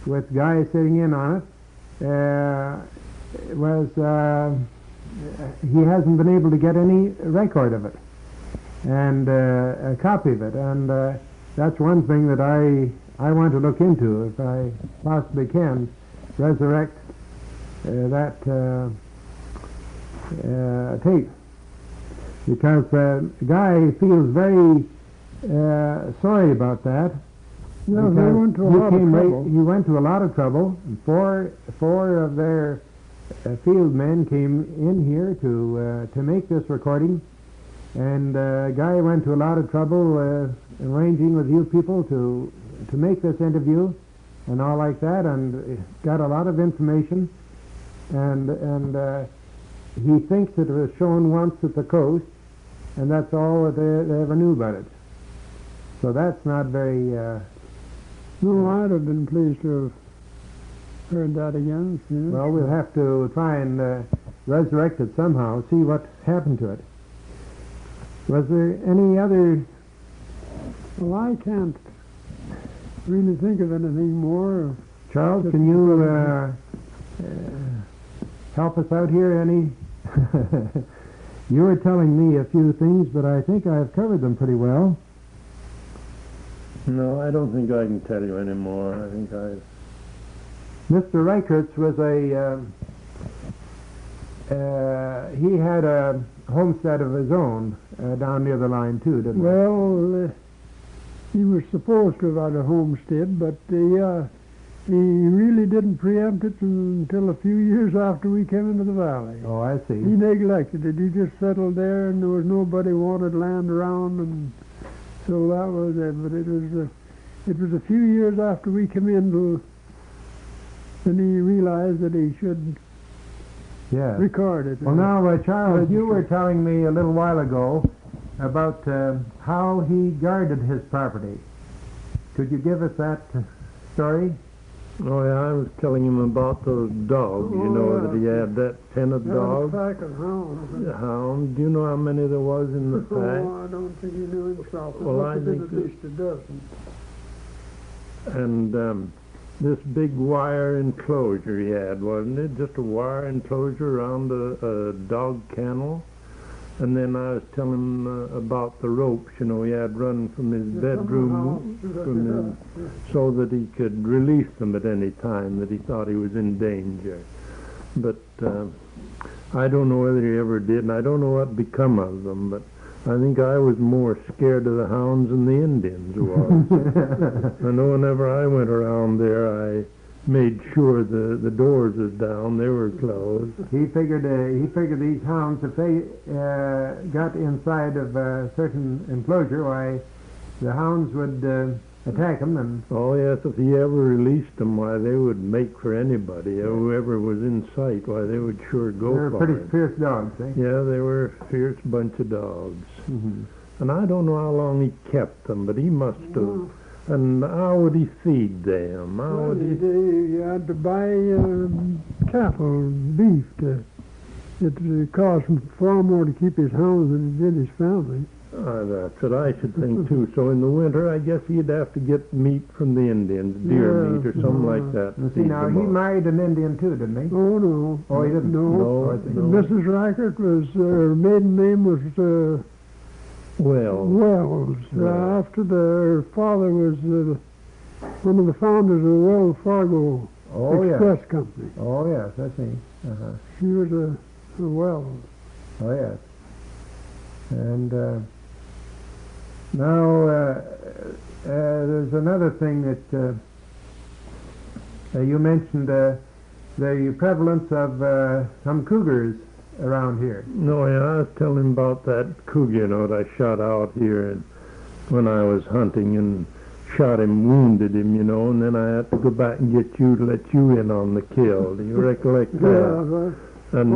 with Guy sitting in on it, he hasn't been able to get any record of it and a copy of it, and that's one thing that I want to look into if I possibly can resurrect that tape, because Guy feels very sorry about that. Yeah, they went to a lot of trouble. He went to a lot of trouble. Four of their field men came in here to make this recording, and Guy went to a lot of trouble arranging with you people to make this interview and all like that, and got a lot of information, and he thinks that it was shown once at the coast, and that's all that they ever knew about it. So that's not very... No, I'd have been pleased to have heard that again. Yes. Well, we'll have to try and resurrect it somehow, see what happened to it. Was there any other... Well, I can't really think of anything more. Charles, can you help us out here any? You were telling me a few things, but I think I've covered them pretty well. No, I don't think I can tell you anymore. I think Mr. Reichertz was he had a homestead of his own down near the line too, didn't he? Well, he was supposed to have had a homestead, but he really didn't preempt it until a few years after we came into the valley. Oh, I see. He neglected it. He just settled there, and there was nobody wanted land around, and so that was it. But it was a few years after we came in then he realized that he should record it. Well, now, Charles, you were telling me a little while ago about how he guarded his property. Could you give us that story? Oh, yeah, I was telling him about those dogs, that he had that pen of dogs. Pack of hounds. The hounds. Do you know how many there was in the pack? Oh, I don't think he knew himself. Well, I think at least a dozen. And this big wire enclosure he had, wasn't it? Just a wire enclosure around a dog kennel. And then I was telling him about the ropes, he had run from his bedroom so that he could release them at any time that he thought he was in danger. But I don't know whether he ever did, and I don't know what become of them, but I think I was more scared of the hounds than the Indians was. I know whenever I went around there, I made sure the doors was down, they were closed. He figured these hounds, if they got inside of a certain enclosure, why the hounds would attack them. And oh yes, if he ever released them, why they would make for anybody, whoever was in sight. Why they would sure go for it. They were pretty fierce dogs, eh? Yeah, they were a fierce bunch of dogs. Mm-hmm. And I don't know how long he kept them, but he must have. And how would he feed them? You had to buy cattle, beef. It cost him far more to keep his hounds than it did his family. That's what I should think, too. So in the winter, I guess he'd have to get meat from the Indians, deer meat or something like that. See, now, he married an Indian, too, didn't he? Oh, no. Oh, he didn't? No. Mrs. Reichert was, her maiden name was... Wells. After her father was one of the founders of the Wells Fargo Express Company. Oh, yes, I see. Uh-huh. She was a Wells. Oh, yes. And now there's another thing that you mentioned, the prevalence of some cougars around here. No, yeah, I was telling him about that cougar, that I shot out here when I was hunting and shot him, wounded him, and then I had to go back and get you to let you in on the kill. Do you recollect that? Yeah. And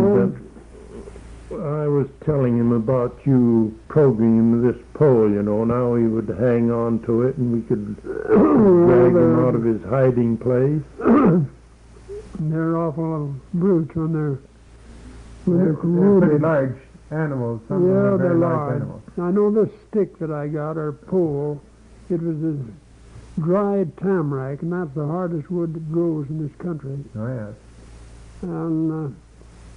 I was telling him about you programming this pole, now he would hang on to it and we could drag him out of his hiding place. They're awful brutes when they're They're pretty large animals. Yeah, they're large. Animals. I know this stick that I got, or pole, it was a dried tamarack, and that's the hardest wood that grows in this country. Oh, yes. And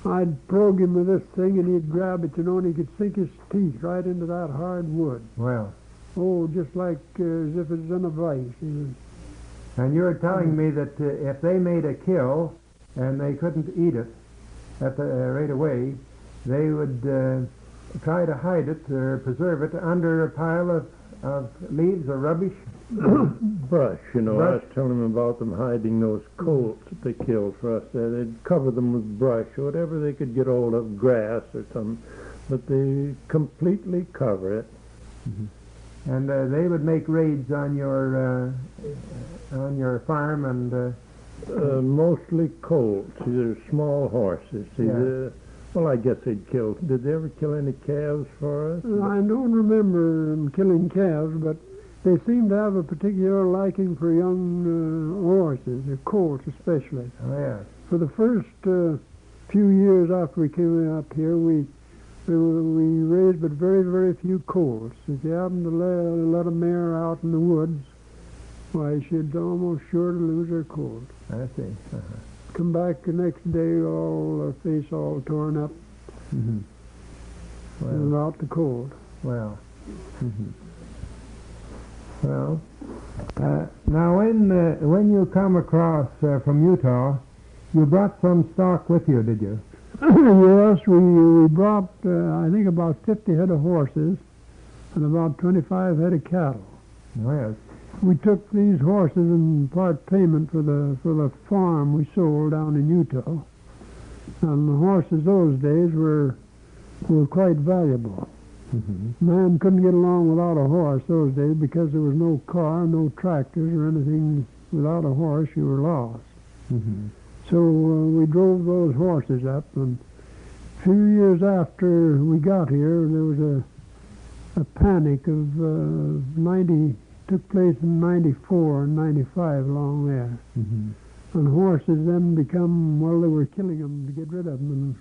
I'd probe him with this thing, and he'd grab it, and he could sink his teeth right into that hard wood. Well. Oh, just like as if it was in a vice. And you were telling me that if they made a kill and they couldn't eat it right away, they would try to hide it or preserve it under a pile of leaves or rubbish. Brush, I Brush. was telling them about them hiding those colts that they killed for us there. They'd cover them with brush or whatever they could get hold of, grass or something, but they completely cover it. Mm-hmm. And they would make raids on your farm and... mostly colts. These are small horses. Yeah. Well, I guess they'd kill. Did they ever kill any calves for us? I don't remember them killing calves, but they seemed to have a particular liking for young horses, or colts especially. Oh, yeah. For the first few years after we came up here, we raised but very, very few colts. If you happened to let a mare out in the woods, why, she'd almost sure to lose her colt. I see. Uh-huh. Come back the next day, all her face all torn up, Mm-hmm. without the colt. Well. Mm-hmm. Well. Now, when you come across from Utah, you brought some stock with you, did you? Yes, we brought, I think, about 50 head of horses and about 25 head of cattle. Oh, yes. We took these horses in part payment for the farm we sold down in Utah. And the horses those days were quite valuable. Mm-hmm. Man couldn't get along without a horse those days because there was no car, no tractors or anything. Without a horse, you were lost. Mm-hmm. So we drove those horses up, and a few years after we got here, there was a panic of 90, took place in 94 and 95 along there. Mm-hmm. And horses then become, well, they were killing them to get rid of them in the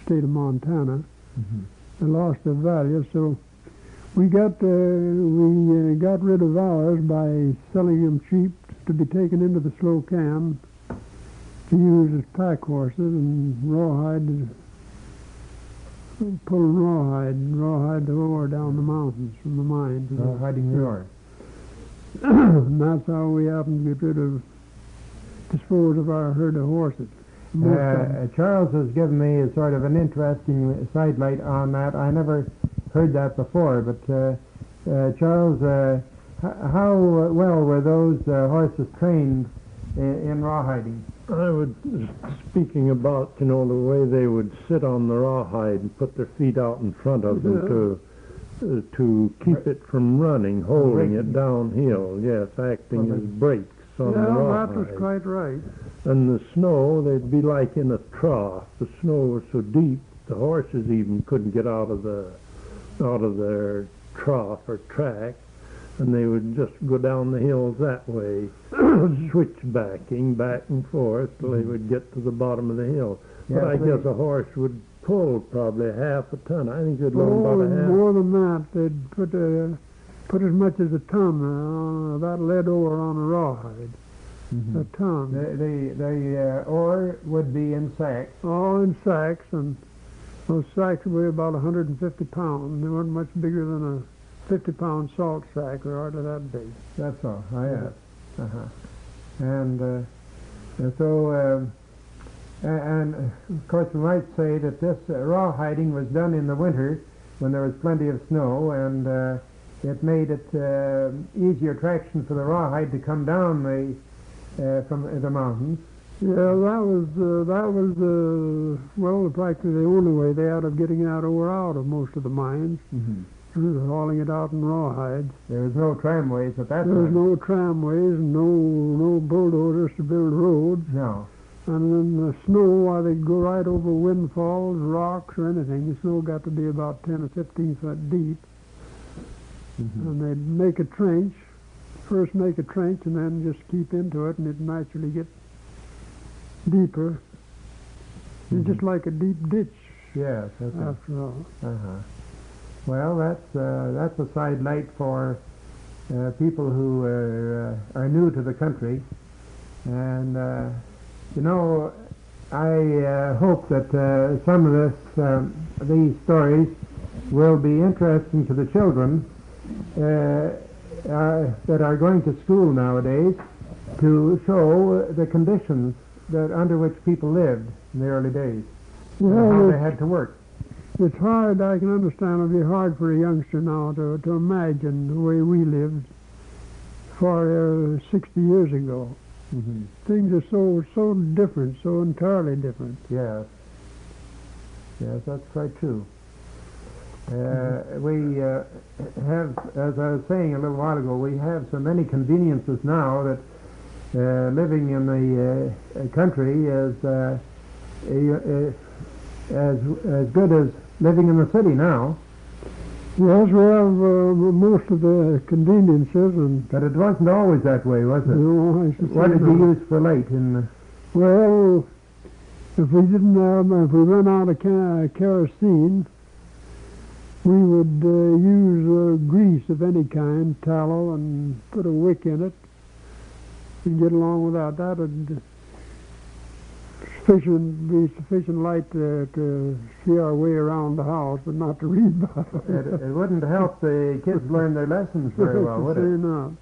state of Montana. Mm-hmm. They lost their value, so we got rid of ours by selling them cheap to be taken into the Slocan to use as pack horses and rawhide, pulling rawhide the ore down the mountains from the mines. Hiding the ore. And that's how we happened to get dispose of our herd of horses. Charles has given me a sort of an interesting sidelight on that. I never heard that before, but Charles, how well were those horses trained in rawhiding? I was speaking about, the way they would sit on the rawhide and put their feet out in front of them to keep it from running, holding it downhill. Yes, acting as brakes on the rawhide. That was quite right. And the snow, they'd be like in a trough. The snow was so deep, the horses even couldn't get out of their trough or track, and they would just go down the hills that way, switchbacking back and forth till they would get to the bottom of the hill. Yeah, but I guess a horse would pull probably half a ton. I think they'd load about a half. More than that. They'd put as much as a ton of that lead ore on a rawhide. Mm-hmm. A ton. The ore would be in sacks. All in sacks, and those sacks weigh about 150 pounds. They weren't much bigger than a 50-pound salt sack, or hardly that big. That's all. Yes. Uh-huh. And so, and of course, we might say that this rawhiding was done in the winter when there was plenty of snow, and it made it easier traction for the rawhide to come down from the mountains. Yeah, that was practically the only way they had of getting that ore out of most of the mines. Mm-hmm. Hauling it out in rawhides. There was no tramways at that time. There was no tramways, no bulldozers to build roads. No. And then the snow, while they'd go right over windfalls, rocks, or anything, the snow got to be about 10 or 15 foot deep. Mm-hmm. And they'd make a trench, first make a trench, and then just keep into it, and it'd naturally get deeper. Mm-hmm. It's just like a deep ditch. Yes, after all. Uh-huh. Well, that's a sidelight for people who are new to the country, and you know, I hope that some of these stories will be interesting to the children that are going to school nowadays, to show the conditions that under which people lived in the early days, and how they had to work. It's hard, I can understand, it'll be hard for a youngster now to imagine the way we lived for 60 years ago. Mm-hmm. Things are so different, so entirely different. Yes. Yes, that's quite true. We have, as I was saying a little while ago, we have so many conveniences now that living in the country is as good as living in the city now. Yes, we have most of the conveniences, but it wasn't always that way, was it? No, I should say what did not. you use for light? Well, if we ran out of kerosene, we would use grease of any kind, tallow, and put a wick in it, and get along without that. It'd be sufficient light to see our way around the house, but not to read by. It wouldn't help the kids learn their lessons very well, would it? Not.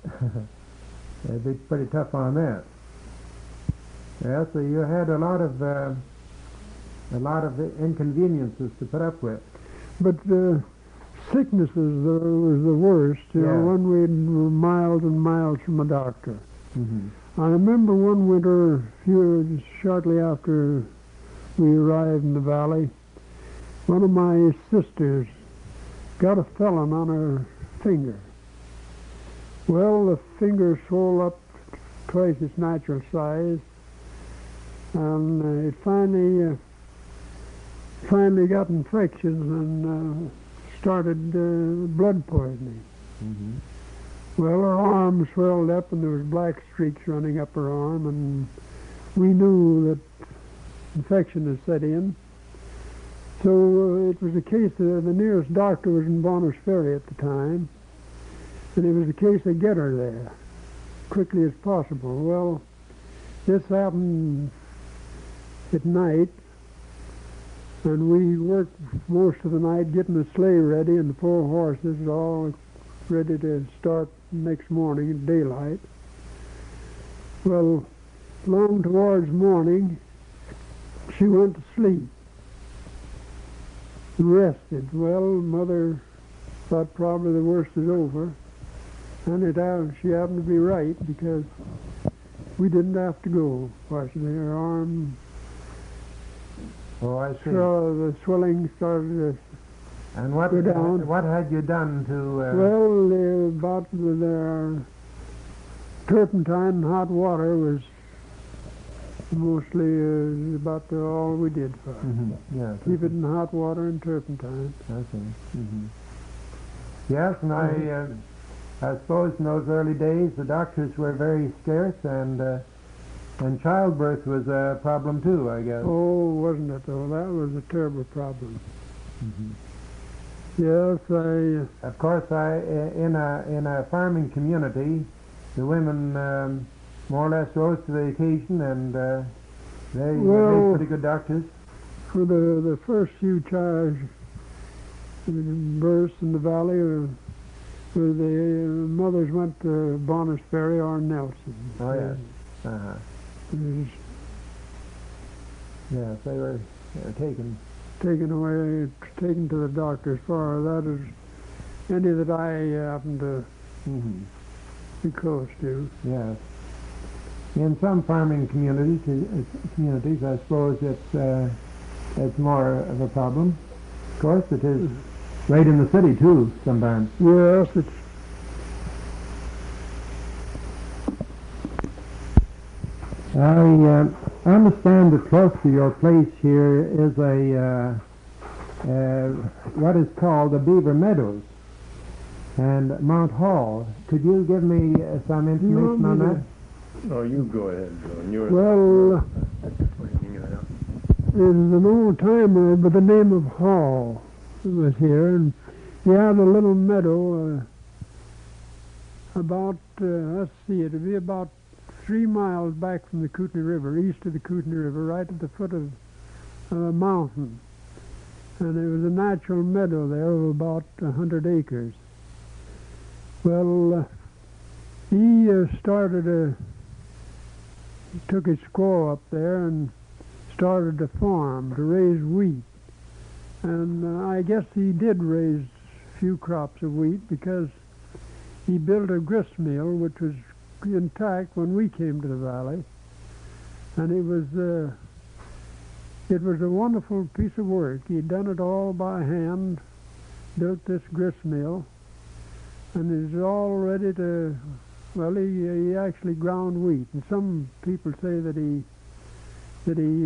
It'd be pretty tough on that. Yeah, so you had a lot of inconveniences to put up with. But sicknesses was the worst. You know, when we were miles and miles from a doctor. Mm-hmm. I remember one winter, shortly after we arrived in the valley, one of my sisters got a felon on her finger. Well, the finger swelled up twice its natural size, and it finally got infections and started blood poisoning. Mm-hmm. Well, her arm swelled up and there was black streaks running up her arm, and we knew that infection had set in. So it was a case that the nearest doctor was in Bonners Ferry at the time, and it was a case to get her there quickly as possible. Well, this happened at night, and we worked most of the night getting the sleigh ready and the 4 horses all ready to start next morning at daylight. Well, long towards morning, she went to sleep and rested. Well, Mother thought probably the worst is over, and she happened to be right, because we didn't have to go. Fortunately, her arm, I see. So the swelling started to and what go down. What had you done to? Well, the turpentine and hot water was mostly about all we did for her. Mm-hmm. Yes. Keep it in hot water and turpentine. I see. Mm-hmm. Yes, and I suppose in those early days the doctors were very scarce, and childbirth was a problem too, I guess. Oh, wasn't it though? That was a terrible problem. Mm-hmm. Yes, Of course, in a farming community, the women more or less rose to the occasion, and they made pretty good doctors. For the first few births in the valley, the mothers went to Bonners Ferry or Nelson. Oh yes. Uh-huh. Yes, they were taken to the doctor as far as that as any that I happened to be close to. Yes. In some farming communities, I suppose it's more of a problem. Of course, it is right in the city too sometimes. Yes, it's. I understand that close to your place here is what is called the Beaver Meadows and Mount Hall. Could you give me some information on that? Oh, you go ahead, John. Well, there's an old-timer by the name of Hall who was here, and He had a little meadow about, let's see, it'd be about 3 miles back from the Kootenay River, east of the Kootenay River, right at the foot of a mountain. And there was a natural meadow there of about 100 acres. Well, he took his squaw up there and started a farm to raise wheat. And I guess he did raise a few crops of wheat because he built a grist mill which was intact when we came to the valley. And it was a wonderful piece of work. He'd done it all by hand, built this grist mill, and is all ready to, well, he actually ground wheat. And some people say that he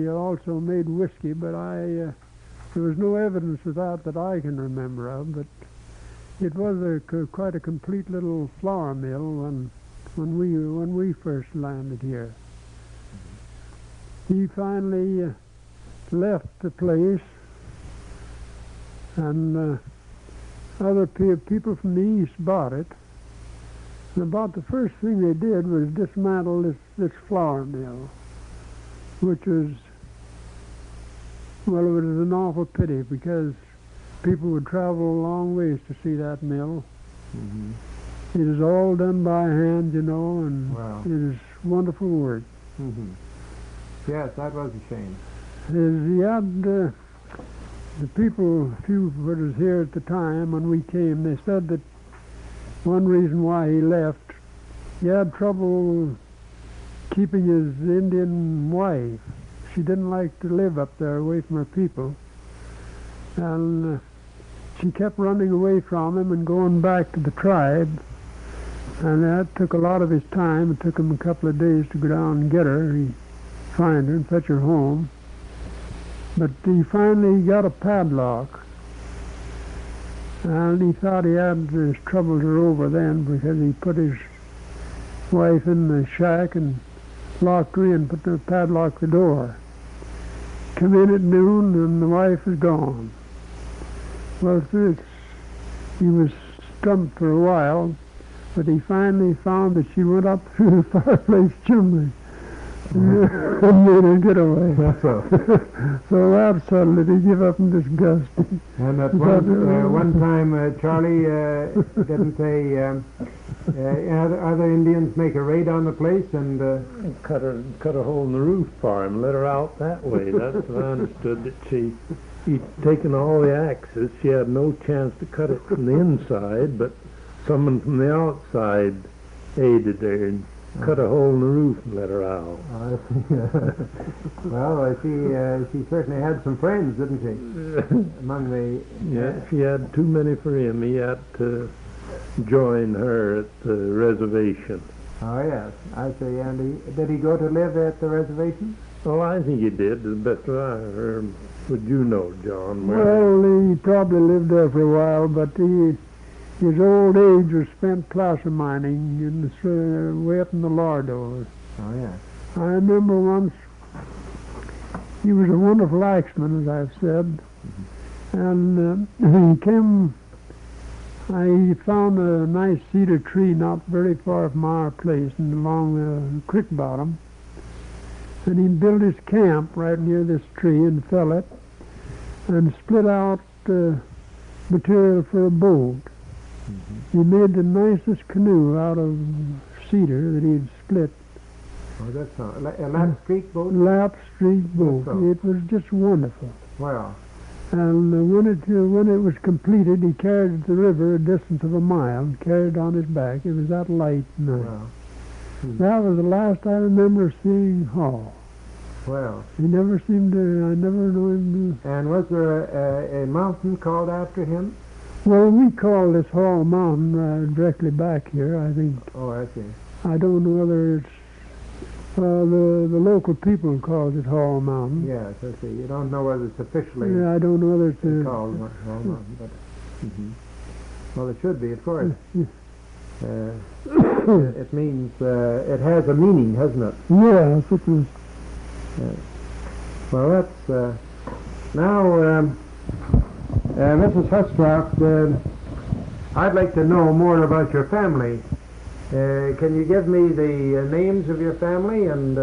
also made whiskey, but there was no evidence of that I can remember of. But it was quite a complete little flour mill when we first landed here. He finally left the place, and other people from the east bought it. And about the first thing they did was dismantle this flour mill, which was, well, it was an awful pity because people would travel a long ways to see that mill. Mm-hmm. It is all done by hand, you know, and wow. It is wonderful work. Mm-hmm. Yes, that was a shame. He had the people, a few that was here at the time when we came, they said that one reason why he left, he had trouble keeping his Indian wife. She didn't like to live up there away from her people. And she kept running away from him and going back to the tribe. And that took a lot of his time. It took him a couple of days to go down and get her. He'd find her and fetch her home. But he finally got a padlock. And he thought he had his troubles were over then because he put his wife in the shack and locked her in, put the padlock the door. Come in at noon and the wife was gone. Well, he was stumped for a while, but he finally found that she went up through the fireplace chimney and made her get away. So that settled it. He gave up in disgust. And at one time, Charlie, didn't they, other Indians make a raid on the place and cut a hole in the roof for him, let her out that way. That's what I understood, that he'd taken all the axes. She had no chance to cut it from the inside, but someone from the outside aided her and cut a hole in the roof and let her out. Well, she certainly had some friends, didn't she? Among the... Yeah, she had too many for him. He had to join her at the reservation. Oh, yes, I see. And did he go to live at the reservation? Well, I think he did, the best that I heard. Would you know, John? Well, he probably lived there for a while, but his old age was spent placer mining way up in the Lardo. Oh, yeah. I remember once, he was a wonderful axeman, as I've said, and he came, I found a nice cedar tree not very far from our place and along the creek bottom, and he built his camp right near this tree and fell it and split out material for a boat. Mm-hmm. He made the nicest canoe out of cedar that he'd split. Oh, that's a lap street boat? Lap street boat. It was just wonderful. Wow. And when it was completed, he carried it to the river a distance of a mile and carried it on his back. It was that light night. Wow. Mm-hmm. That was the last I remember seeing Hall. Well, he never seemed to, I never knew him to... And was there a mountain called after him? Well, we call this Hall Mountain directly back here, I think. Oh, I see. I don't know whether it's... the local people calls it Hall Mountain. Yes, I see. You don't know whether it's officially... Yeah, I don't know whether it's... called Hall Mountain, but... Mm-hmm. Well, it should be, of course. It means... it has a meaning, hasn't it? Yes, it is. Well, that's... now, Mrs. Huscroft, I'd like to know more about your family. Can you give me the names of your family, and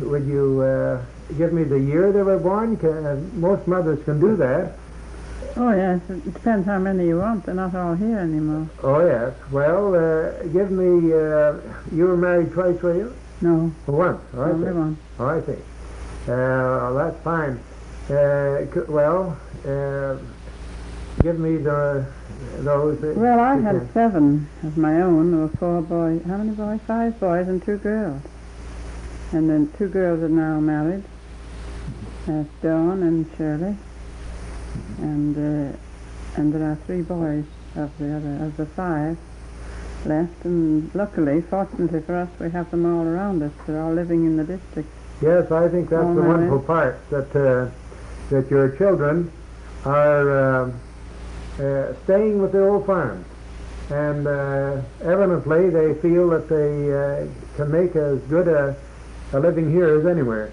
would you give me the year they were born? Most mothers can do that. Oh, yes. It depends how many you want. They're not all here anymore. Oh, yes. Well, give me, you were married twice, were you? No. Once. Oh, I Only see. one. Oh, I see. That's fine. Give me those. Well, I had 7 of my own. There were 4 boys. How many boys? 5 boys and 2 girls. And then 2 girls are now married. Dawn and Shirley. And there are 3 boys of the 5 left. And luckily, fortunately for us, we have them all around us. They're all living in the district. Yes, I think that's the wonderful part, that your children are staying with the old farm, and evidently they feel that they can make as good a living here as anywhere.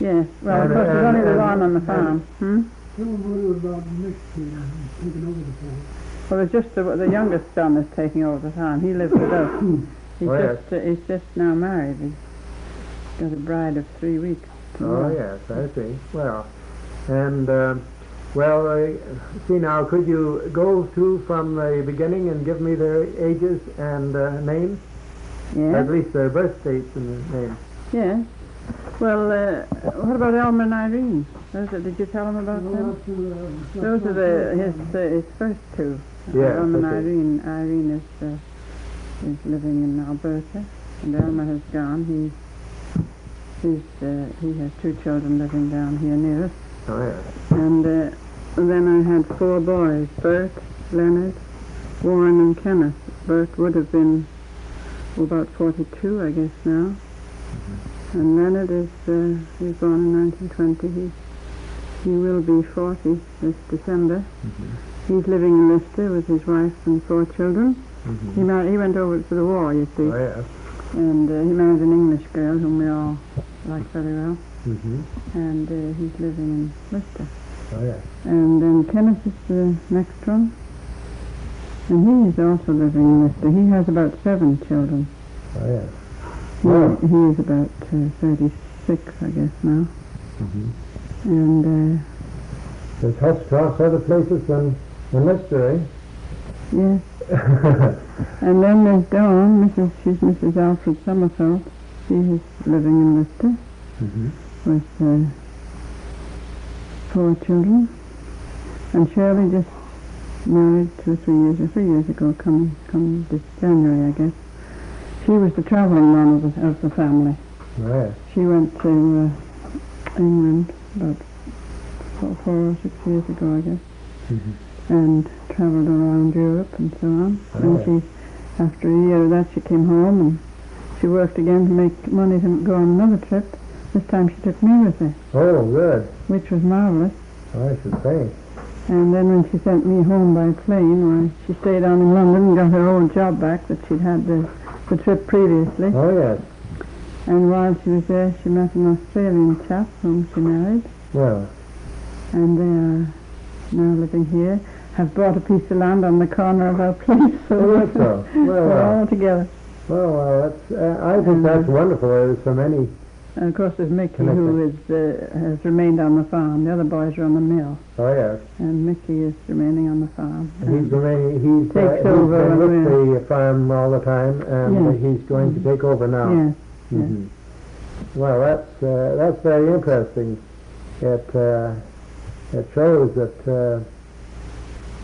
Yes, well, of course, there's only the one on the farm. Tell them what about next year, taking over the farm. Well, it's just the youngest son is taking over the farm. He lives with us. He's just now married. He's got a bride of 3 weeks. Oh, yes, I see. Well, and, see now, could you go through from the beginning and give me their ages and names? Yes. At least their birth dates and the names. Yes. Well, what about Elmer and Irene? Did you tell him about them? Those are his first 2. Yes, Elmer and okay. Irene. Irene is living in Alberta, and Elmer has gone. He has 2 children living down here near us. Oh, yes. And then I had 4 boys, Bert, Leonard, Warren and Kenneth. Bert would have been about 42, I guess, now. And Leonard he was born in 1920. He will be 40 this December. He's living in Leicester with his wife and 4 children. He went over for the war, you see. Oh, yes. And he married an English girl whom we all like very well. And he's living in Leicester. Oh, yes. And then Kenneth is the next one. And he is also living in Leicester. He has about 7 children. Oh, yes. He is about 36, I guess, now. And there's Huscroft, other places than Leicester, eh? yes. And then there's Dawn, she's Mrs. Alfred Summerfeld. She is living in Leicester with 4 children. And Shirley just married 3 years ago, come this January, I guess. She was the travelling one of the family. Right. She went to England about 4 or 6 years ago, I guess, and travelled around Europe and so on. And she, after a year of that, she came home and she worked again to make money to go on another trip. This time she took me with her. Oh, good. Which was marvellous. I should think. And then when she sent me home by plane, she stayed on in London and got her old job back that she'd had the trip previously. Oh, yes. And while she was there, she met an Australian chap whom she married. Well. And they are now living here. Have bought a piece of land on the corner of our place. So that's so. We're all together. Well, that's, I think that's wonderful. There's so many. And of course there's Mickey, who has remained on the farm. The other boys are on the mill. Oh, yes. And Mickey is remaining on the farm. He's remaining. Takes over with the farm all the time, and he's going to take over now. Yes. Well, that's very interesting. It shows that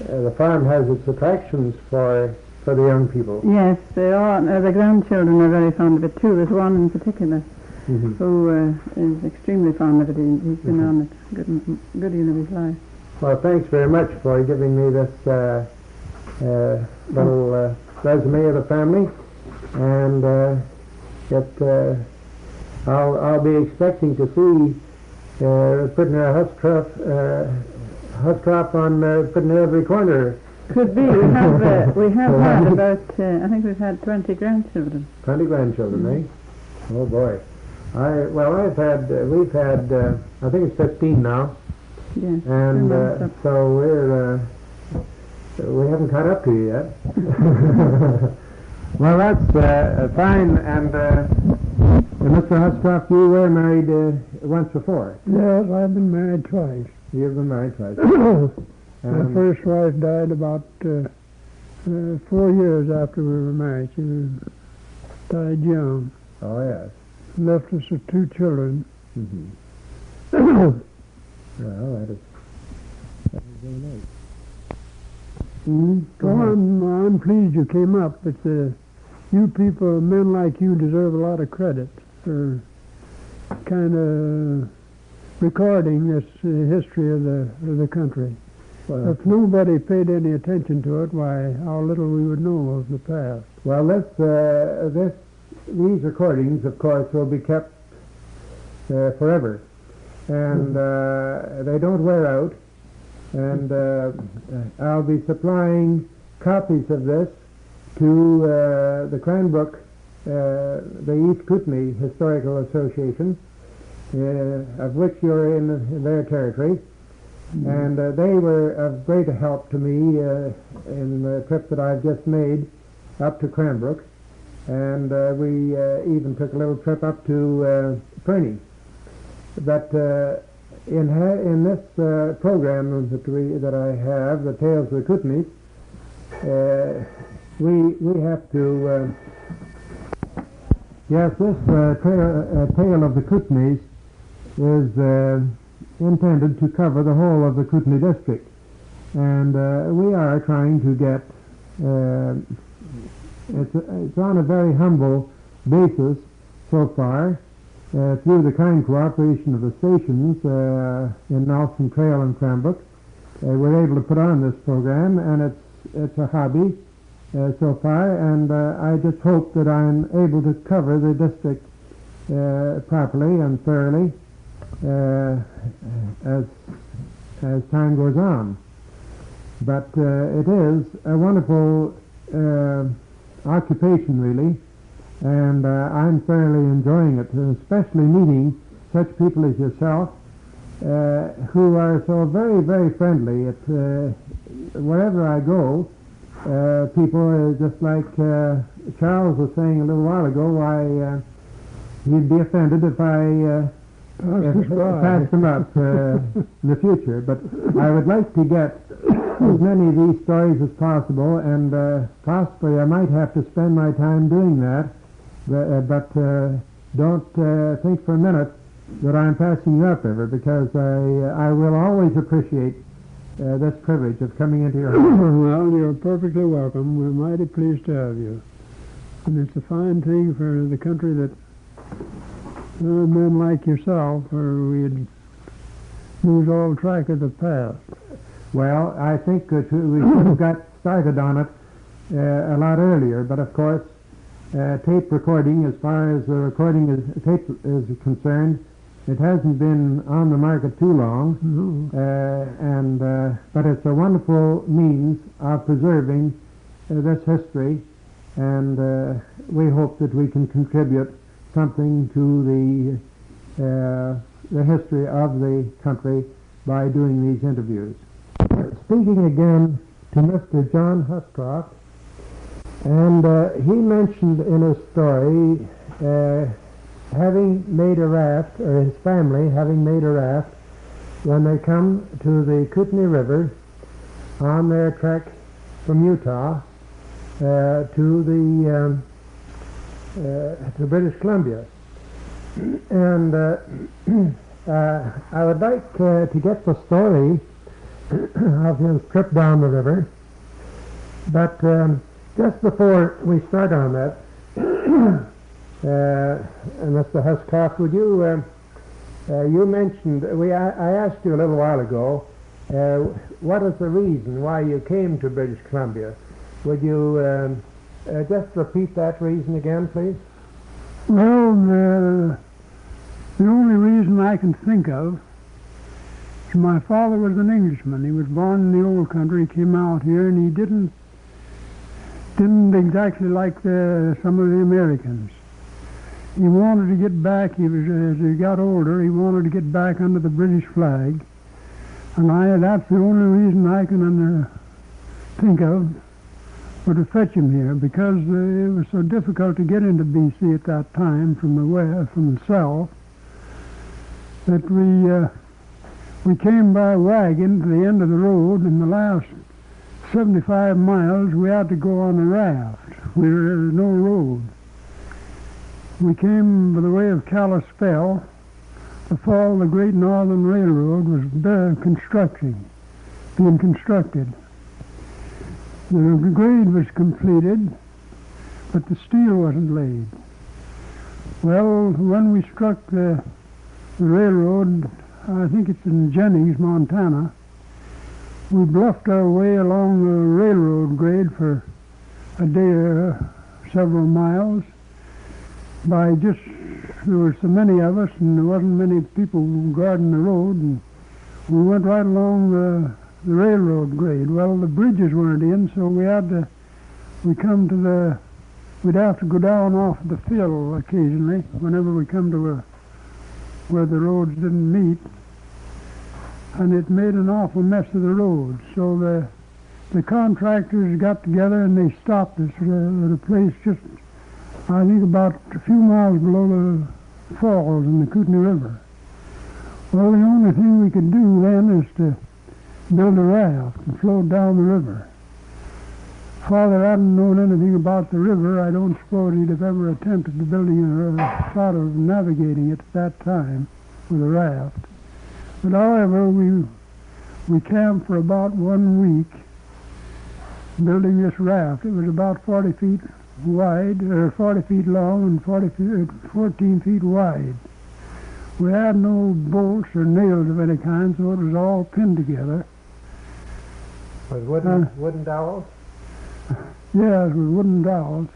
the farm has its attractions for the young people. Yes, they are. The grandchildren are very fond of it too. There's one in particular who is extremely fond of it. He's been on it a good deal of his life. Well, thanks very much for giving me this little resume of the family, and I'll be expecting to see putting a Huscroft on putting every corner. Could be. We have had about I think we've had 20 grandchildren. 20 grandchildren, eh? Oh boy. We've had I think it's 15 now. Yes. And so We haven't caught up to you yet. Well, that's fine. And Mr. Huscroft, you were married once before. Yes, I've been married twice. You've been married twice. My first wife died about 4 years after we were married. She died young. Oh, yes. Left us with 2 children. Mm-hmm. Well, that is very nice. Well, I'm pleased you came up, but you people, men like you, deserve a lot of credit for kind of recording this history of the country. Well, if nobody paid any attention to it, why, how little we would know of the past. Well, these recordings, of course, will be kept forever, and they don't wear out. And I'll be supplying copies of this to the Cranbrook, the East Kootenay Historical Association, of which you're in their territory. And they were of great help to me in the trip that I've just made up to Cranbrook. And we even took a little trip up to Fernie. But in this program that I have, the Tales of the Kootenays, we have to. Yes, this tale of the Kootenays is intended to cover the whole of the Kootenay district, and we are trying to get. It's on a very humble basis so far. Through the kind cooperation of the stations in Nelson Trail and Cranbrook, we're able to put on this program, and it's a hobby so far, and I just hope that I'm able to cover the district properly and thoroughly as time goes on. But it is a wonderful occupation, really. And I'm thoroughly enjoying it, especially meeting such people as yourself, who are so very, very friendly. Wherever I go, people are just like Charles was saying a little while ago, why he'd be offended if I passed them up in the future. But I would like to get as many of these stories as possible, and possibly I might have to spend my time doing that. But don't think for a minute that I'm passing you up ever, because I will always appreciate this privilege of coming into your home. Well, you're perfectly welcome. We're mighty pleased to have you. And it's a fine thing for the country that men like yourself, or we'd lose all track of the past. Well, I think that we should have got started on it a lot earlier, but of course, tape recording, as far as the recording tape is concerned, it hasn't been on the market too long, but it's a wonderful means of preserving this history, and we hope that we can contribute something to the history of the country by doing these interviews. Speaking again to Mr. John Huscroft, and he mentioned in his story having made a raft, or his family having made a raft, when they come to the Kootenay River on their trek from Utah to British Columbia. And I would like to get the story of his trip down the river, but just before we start on that, Mr. Huscroft, would you, you mentioned, I asked you a little while ago, what is the reason why you came to British Columbia? Would you just repeat that reason again, please? Well, the only reason I can think of is my father was an Englishman. He was born in the old country, came out here, and he didn't exactly like some of the Americans. He wanted to get back. As he got older, he wanted to get back under the British flag, and that's the only reason I can think of were to fetch him here, because it was so difficult to get into BC at that time from the south, that we came by wagon to the end of the road. In the last 75 miles, we had to go on a raft. There was no road. We came by the way of Kalispell. The fall of the Great Northern Railroad was being constructed. The grade was completed, but the steel wasn't laid. Well, when we struck the railroad, I think it's in Jennings, Montana, we bluffed our way along the railroad grade for a day or several miles. There were so many of us, and there wasn't many people guarding the road, and we went right along the railroad grade. Well, the bridges weren't in, so we'd have to go down off the fill occasionally whenever we come to where the roads didn't meet, and it made an awful mess of the road. So the contractors got together and they stopped us at a place just, I think, about a few miles below the falls in the Kootenay River. Well, the only thing we could do then is to build a raft and float down the river. Father hadn't known anything about the river. I don't suppose he'd have ever attempted to building a thought of navigating it at that time with a raft. But however, we camped for about 1 week building this raft. It was about 40 feet wide, or 40 feet long and 14 feet wide. We had no bolts or nails of any kind, so it was all pinned together. With wooden dowels? Yes, with wooden dowels.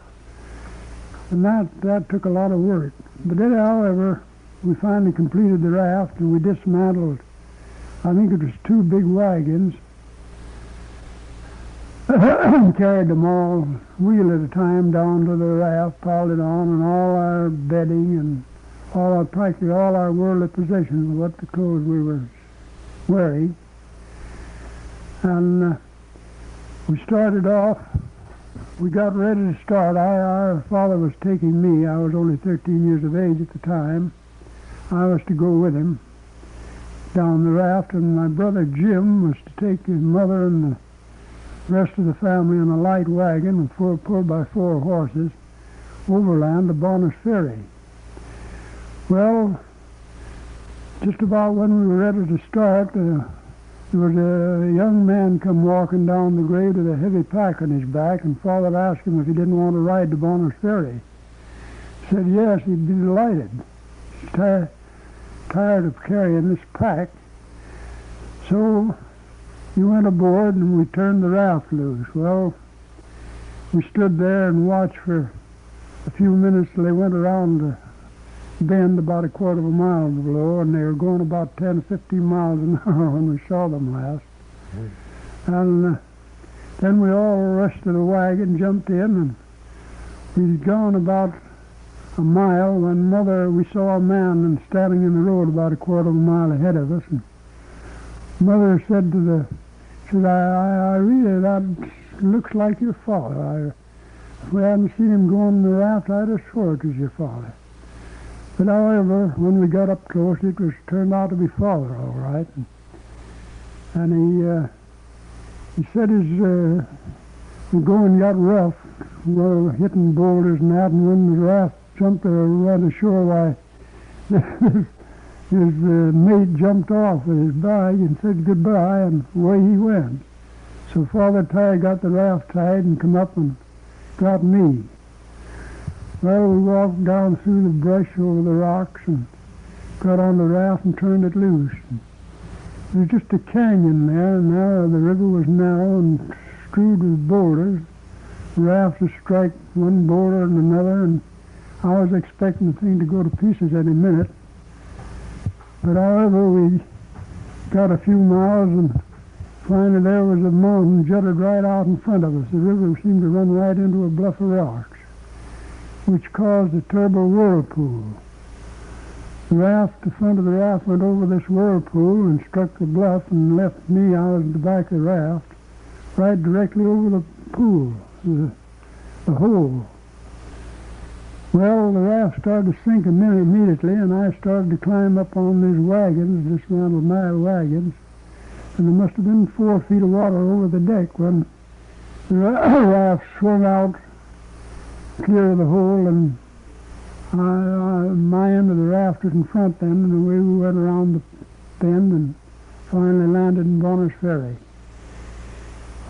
And that took a lot of work. But then, however, we finally completed the raft, and we dismantled, I think it was 2 big wagons, carried them all, wheel at a time, down to the raft, piled it on, and all our bedding and practically all our worldly possessions, what the clothes we were wearing. And we started off. We got ready to start. Our father was taking me. I was only 13 years of age at the time. I was to go with him down the raft, and my brother Jim was to take his mother and the rest of the family in a light wagon with 4 4x4 horses overland to Bonners Ferry. Well, just about when we were ready to start, there was a young man come walking down the grade with a heavy pack on his back, and Father asked him if he didn't want to ride to Bonners Ferry. He said yes, he'd be delighted. He's tired of carrying this pack. So he went aboard and we turned the raft loose. Well, we stood there and watched for a few minutes till they went around the bend about a quarter of a mile below, and they were going about 10 or 15 miles an hour when we saw them last. And then we all rushed to the wagon, jumped in, and we'd gone about a mile when we saw a man standing in the road about a quarter of a mile ahead of us. And Mother said I really, that looks like your father. If we hadn't seen him go on the raft, I'd have swore it was your father. But however, when we got up close, it turned out to be Father, all right. And he said the going got rough. We were hitting boulders and that, and when the raft jumped around the shore, why, his mate jumped off with his bag and said goodbye, and away he went. So Father got the raft tied and come up and got me. Well, we walked down through the brush over the rocks and got on the raft and turned it loose. There was just a canyon there, and now the river was narrow and strewed with boulders. The raft would strike one boulder and another, and I was expecting the thing to go to pieces any minute. But however, we got a few miles, and finally there was a mountain jutted right out in front of us. The river seemed to run right into a bluff of rocks, which caused a terrible whirlpool. The front of the raft went over this whirlpool and struck the bluff and left me out at the back of the raft right directly over the pool, the hole. Well, the raft started to sink immediately, and I started to climb up on these wagons, dismantled my wagons, and there must have been 4 feet of water over the deck when the raft swung out clear of the hole, and my end of the raft was in front then, and away we went around the bend and finally landed in Bonners Ferry.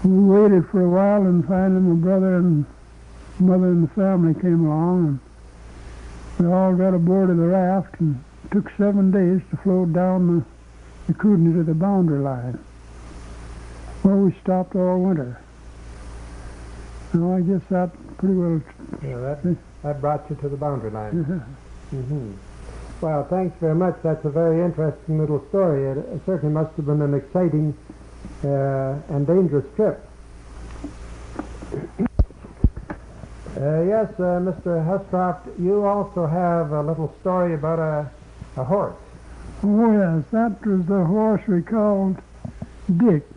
We waited for a while, and finally my brother and mother and the family came along, and we all got aboard of the raft, and it took 7 days to float down the Kootenays to the boundary line. Well, we stopped all winter. Now, I guess that pretty well... Yeah, that brought you to the boundary line. Well, thanks very much. That's a very interesting little story. It certainly must have been an exciting and dangerous trip. Yes, Mr. Huscroft, you also have a little story about a horse. Oh, yes, that was the horse we called Dick.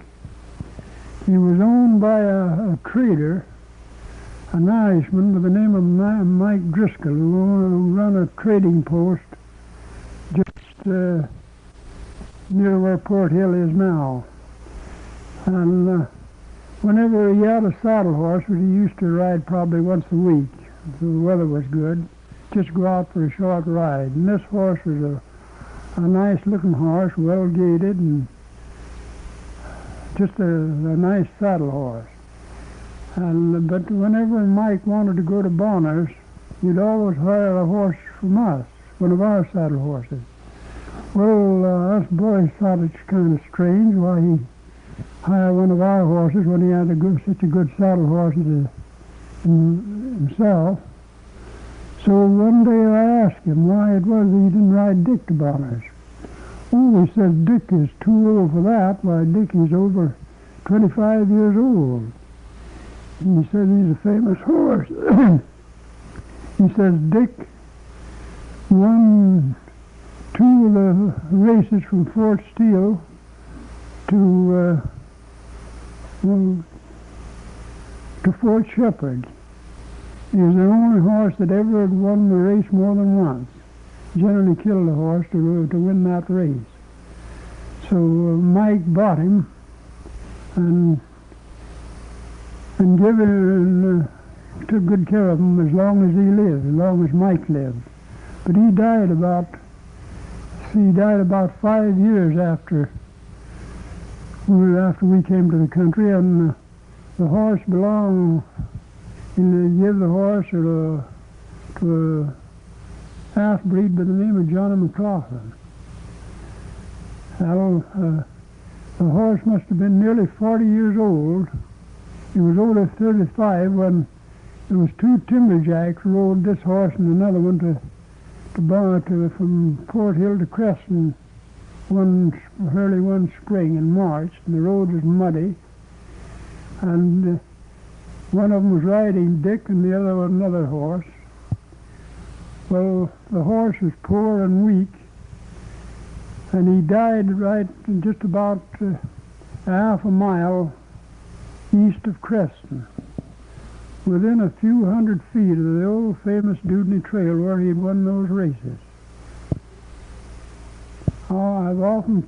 He was owned by a trader, an Irishman by the name of Mike Driscoll, who ran a trading post just near where Porthill is now. And whenever he had a saddle horse, which he used to ride probably once a week, if the weather was good, just go out for a short ride. And this horse was a nice-looking horse, well-gaited, and just a nice saddle horse. But whenever Mike wanted to go to Bonners, he'd always hire a horse from us, one of our saddle horses. Well, us boys thought it kind of strange why he hired one of our horses when he had such a good saddle horse himself. So one day I asked him why it was he didn't ride Dick to Bonners. Oh, he said, Dick is too old for that. Why, Dick is over 25 years old. And he said he's a famous horse. He says Dick won 2 of the races from Fort Steele to Fort Shepherd. He was the only horse that ever had won the race more than once. Generally killed a horse to win that race. So Mike bought him and took good care of him as long as he lived, as long as Mike lived. But he died about 5 years after we came to the country, and the horse belonged. He gave the horse to a half-breed by the name of Johnny McLaughlin. The horse must have been nearly 40 years old. He was only 35 when there was 2 timberjacks rode this horse and another one from Porthill to Creston early one spring in March, and the road was muddy, and one of them was riding Dick and the other was another horse. Well, the horse was poor and weak, and he died right just about half a mile east of Creston, within a few hundred feet of the old famous Dewdney Trail where he had won those races. Oh, I've often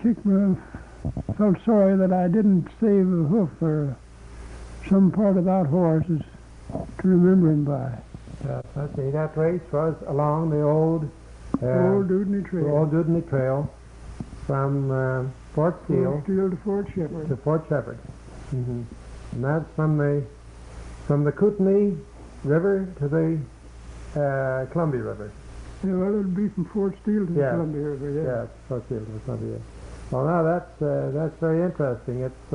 felt sorry that I didn't save a hoof or some part of that horse to remember him by. Let's see, that race was along the old Dewdney Trail. Old Dewdney Trail from Fort Steele to Fort Shepherd. To Fort Shepherd. And that's from the Kootenay River to the Columbia River. Yeah, well, it would be from Fort Steele to the Columbia River, yeah. Yeah, Fort Steele to the Columbia. Well, now that's very interesting. It's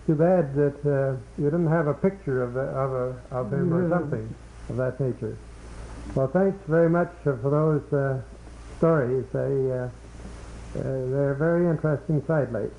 too bad that you didn't have a picture of him or something of that nature. Well, thanks very much for those stories. They're very interesting sidelights.